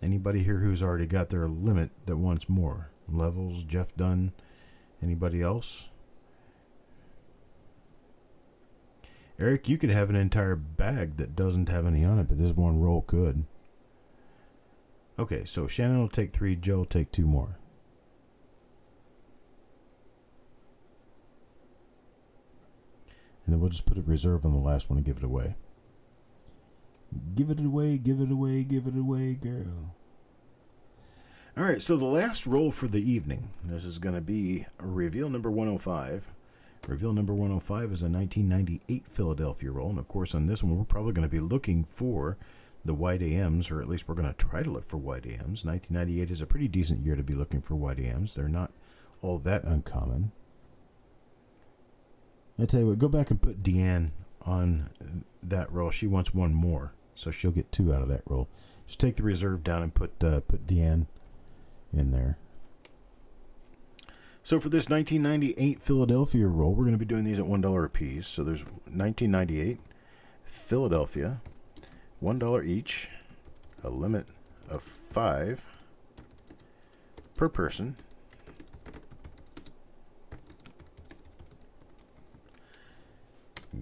Speaker 2: Anybody here who's already got their limit that wants more? Levels, Jeff Dunn, anybody else? Eric, you could have an entire bag that doesn't have any on it, but this one roll could. Okay, so Shannon will take 3, Joe will take 2 more. And then we'll just put a reserve on the last one and give it away. Give it away, give it away, give it away, girl. All right, so the last roll for the evening. This is going to be reveal number 105. Reveal number 105 is a 1998 Philadelphia roll. And, of course, on this one, we're probably going to be looking for the white AMs, or at least we're going to try to look for white AMs. 1998 is a pretty decent year to be looking for white AMs. They're not all that uncommon. I tell you what, go back and put Deanne on that roll. She wants 1 more. So she'll get 2 out of that roll. Just take the reserve down and put Deanne in there. So for this 1998 Philadelphia roll, we're going to be doing these at $1 a piece. So there's 1998 Philadelphia, $1 each, a limit of 5 per person.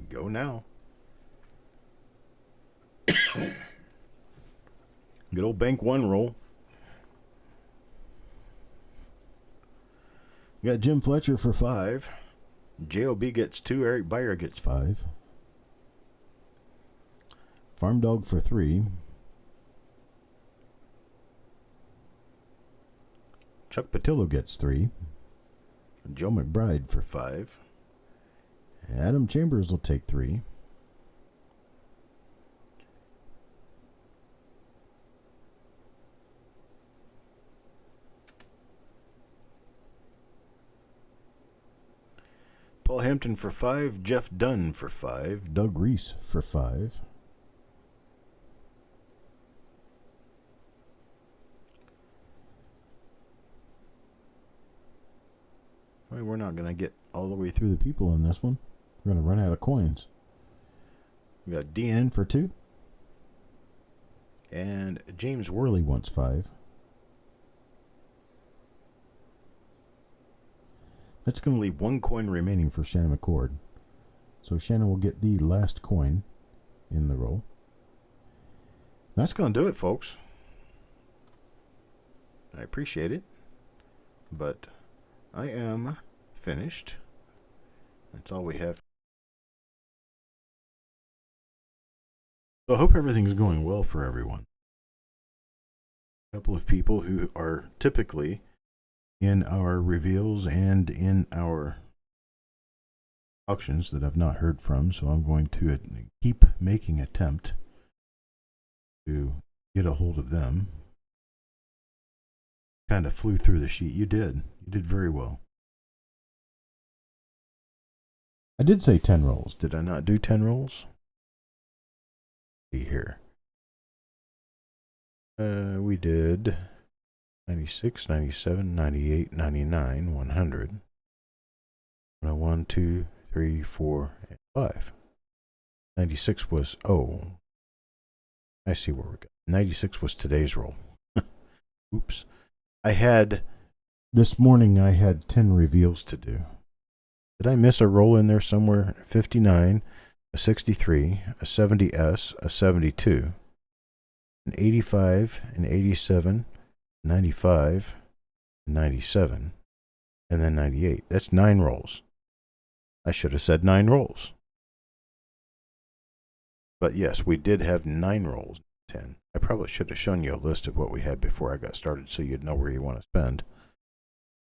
Speaker 2: Go now. Good old bank 1 roll. We got Jim Fletcher for 5. JOB gets 2. Eric Beyer gets 5. Farm Dog for 3. Chuck Patillo gets 3. Joe McBride for 5. Adam Chambers will take 3. Paul Hampton for 5. Jeff Dunn for 5. Doug Reese for 5. Well, we're not going to get all the way through the people on this one. We're going to run out of coins. We got DN for 2. And James Worley wants 5. That's going to leave one coin remaining for Shannon McCord. So Shannon will get the last coin in the roll.
Speaker 1: That's going to do it, folks. I appreciate it, but I am finished. That's all we have. So I hope everything's going well for everyone. A couple of people who are typically in our reveals and in our auctions that I've not heard from, so I'm going to keep making attempt to get a hold of them. Kind of flew through the sheet. You did very well.
Speaker 2: I did say 10 rolls.
Speaker 1: Did I not do 10 rolls? See here. We did 96, 97, 98, 99, 100. 1, 2, 3, 4, and 5. 96 was, I see where we're going. 96 was today's roll. Oops. This morning I had 10 reveals to do. Did I miss a roll in there somewhere? 59, a 63, a 70S, a 72, an 85, an 87, 95, 97, and then 98. That's 9 rolls. I should have said 9 rolls. But yes, we did have 9 rolls. 10. I probably should have shown you a list of what we had before I got started so you'd know where you want to spend.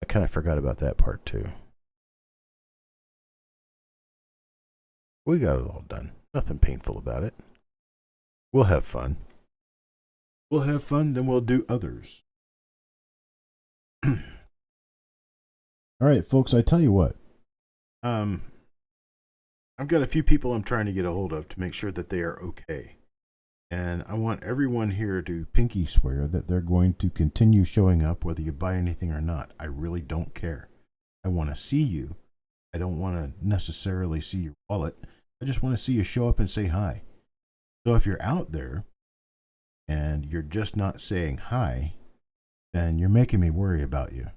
Speaker 1: I kind of forgot about that part too. We got it all done. Nothing painful about it. We'll have fun. We'll have fun, then we'll do others.
Speaker 2: All right, folks, I tell you what.
Speaker 1: I've got a few people I'm trying to get a hold of to make sure that they are okay. And I want everyone here to pinky swear that they're going to continue showing up whether you buy anything or not. I really don't care. I want to see you. I don't want to necessarily see your wallet. I just want to see you show up and say hi. So if you're out there and you're just not saying hi, then you're making me worry about you.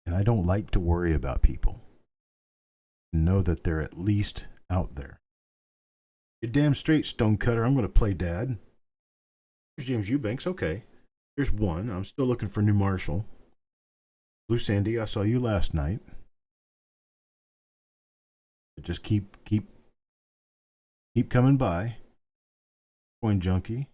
Speaker 1: And I don't like to worry about people. Know that they're at least out there. You're damn straight, Stonecutter. I'm going to play dad. Here's James Eubanks. Okay. Here's one. I'm still looking for New Marshall. Blue Sandy, I saw you last night. Just keep coming by. Coin Junkie.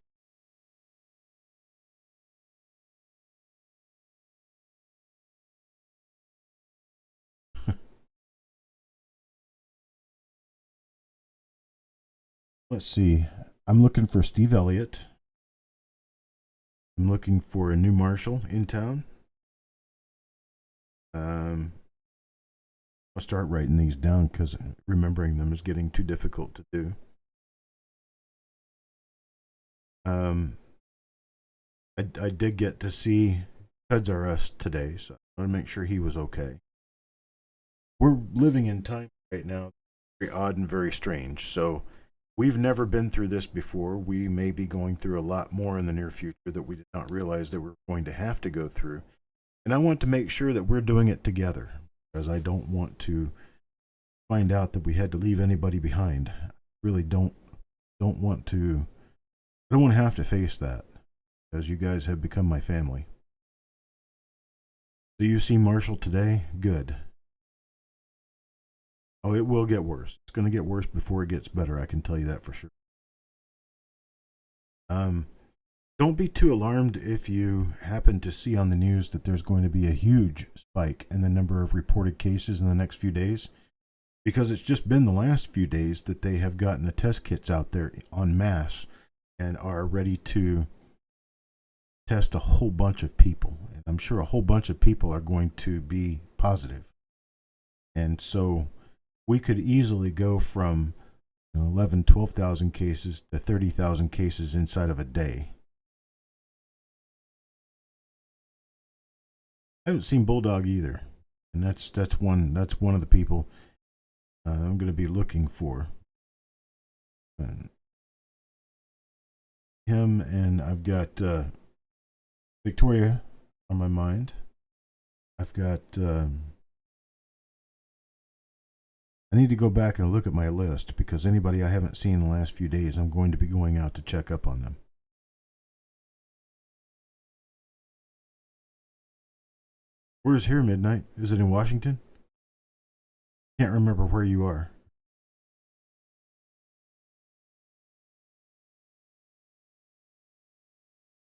Speaker 2: Let's see. I'm looking for Steve Elliott.
Speaker 1: I'm looking for a New Marshall in town.
Speaker 2: I'll start writing these down because remembering them is getting too difficult to do.
Speaker 1: I did get to see Cud's R Us today, so I want to make sure he was okay. We're living in time right now, very odd and very strange. So we've never been through this before. We may be going through a lot more in the near future that we did not realize that we're going to have to go through. And I want to make sure that we're doing it together, because I don't want to find out that we had to leave anybody behind. I really don't want to. I don't want to have to face that, because you guys have become my family. Do you see Marshall today? Good. Oh, it will get worse. It's going to get worse before it gets better. I can tell you that for sure. Don't be too alarmed if you happen to see on the news that there's going to be a huge spike in the number of reported cases in the next few days, because it's just been the last few days that they have gotten the test kits out there en masse and are ready to test a whole bunch of people. And I'm sure a whole bunch of people are going to be positive. And so we could easily go from 11, 12,000 cases to 30,000 cases inside of a day. I haven't seen Bulldog either, and that's one of the people I'm going to be looking for. Him, and I've got Victoria on my mind. I've got
Speaker 2: I need to go back and look at my list because anybody I haven't seen in the last few days, I'm going to be going out to check up on them. Where's here midnight? Is it in Washington? Can't remember where you are.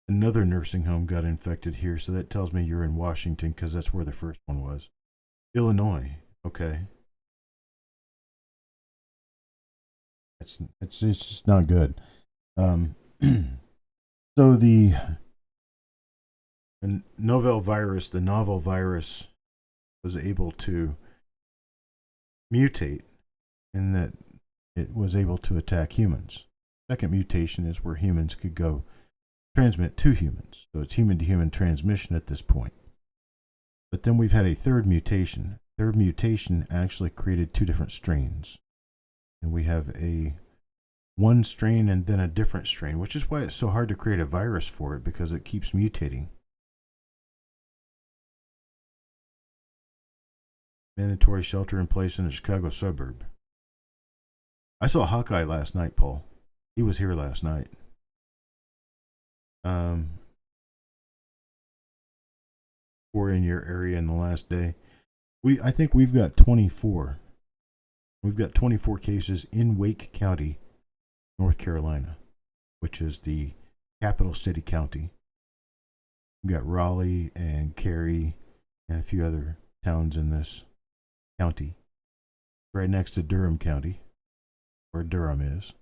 Speaker 2: Another nursing home got infected here, so that tells me you're in Washington because that's where the first one was. Illinois. Okay. It's just not good. So the novel virus was able to mutate in that it was able to attack humans. Second mutation is where humans could go transmit to humans. So it's human-to-human transmission at this point. But then we've had a third mutation. Third mutation actually created two different strains. And we have one strain and then a different strain, which is why it's so hard to create a virus for it, because it keeps mutating. Mandatory shelter in place in a Chicago suburb. I saw Hawkeye last night, Paul. He was here last night. Or in your area in the last day. I think we've got 24. We've got 24 cases in Wake County, North Carolina, which is the capital city county. We've got Raleigh and Cary and a few other towns in this county. Right next to Durham County, where Durham is.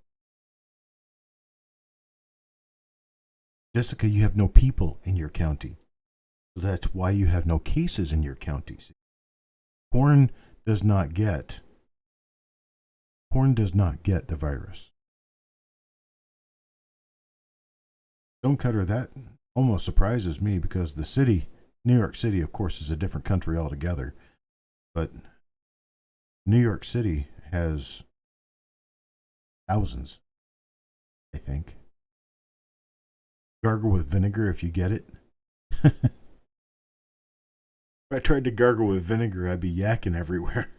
Speaker 2: Jessica, you have no people in your county. So that's why you have no cases in your counties. Corn does not get the virus. Stonecutter, that almost surprises me because the city, New York City, of course, is a different country altogether. But New York City has thousands, I think. Gargle with vinegar if you get it. If I tried to gargle with vinegar, I'd be yakking everywhere.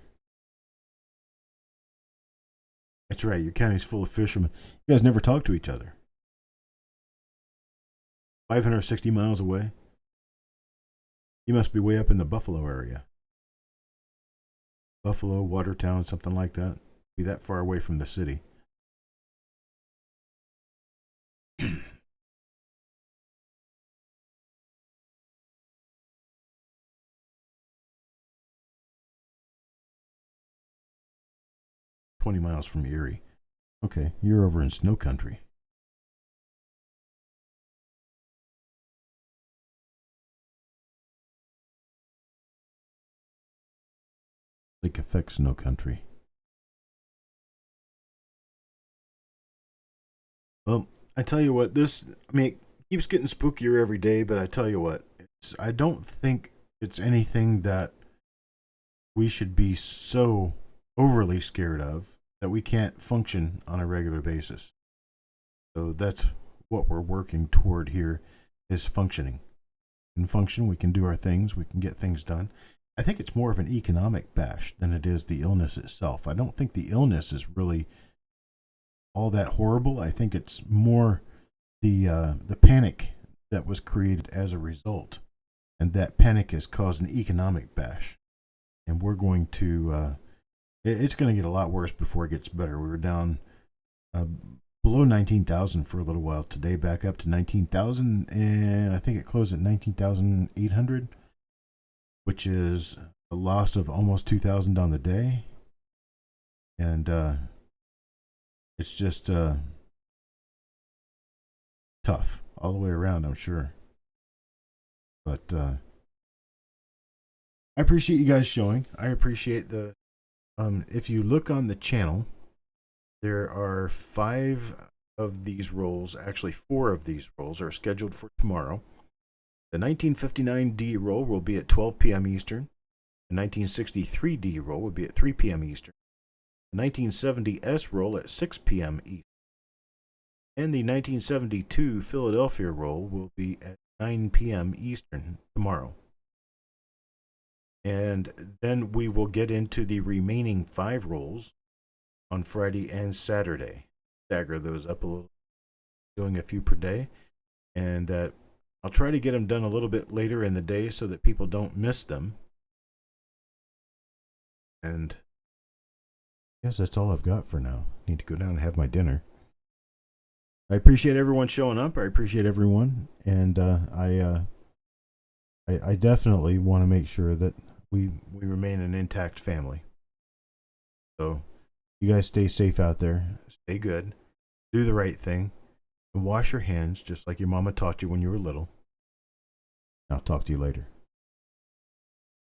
Speaker 2: That's right, your county's full of fishermen. You guys never talk to each other. 560 miles away. You must be way up in the Buffalo area. Buffalo, Watertown, something like that. Be that far away from the city. 20 miles from Erie. Okay, you're over in snow country. Lake Effect snow country. Well, I tell you what, it keeps getting spookier every day, but I tell you what, I don't think it's anything that we should be so overly scared of that we can't function on a regular basis. So that's what we're working toward here, is functioning. We can function, we can do our things, we can get things done. I think it's more of an economic bash than it is the illness itself. I don't think the illness is really all that horrible. I think it's more the panic that was created as a result. And that panic has caused an economic bash. And we're going to... it's going to get a lot worse before it gets better. We were down below 19,000 for a little while today, back up to 19,000, and I think it closed at 19,800, which is a loss of almost 2,000 on the day. And it's just tough all the way around, I'm sure. But I appreciate you guys showing. I appreciate the if you look on the channel, there are 5 of these rolls, actually 4 of these rolls are scheduled for tomorrow. The 1959D roll will be at 12 p.m. Eastern. The 1963D roll will be at 3 p.m. Eastern. The 1970S roll at 6 p.m. Eastern. And the 1972 Philadelphia roll will be at 9 p.m. Eastern tomorrow.
Speaker 1: And then we will get into the remaining 5 rolls on Friday and Saturday. Stagger those up a little, doing a few per day. And I'll try to get them done a little bit later in the day so that people don't miss them. And
Speaker 2: yes, that's all I've got for now. Need to go down and have my dinner.
Speaker 1: I appreciate everyone showing up. I appreciate everyone.
Speaker 2: And I definitely want to make sure that
Speaker 1: we remain an intact family. So
Speaker 2: you guys stay safe out there.
Speaker 1: Stay good. Do the right thing. And wash your hands just like your mama taught you when you were little.
Speaker 2: I'll talk to you later.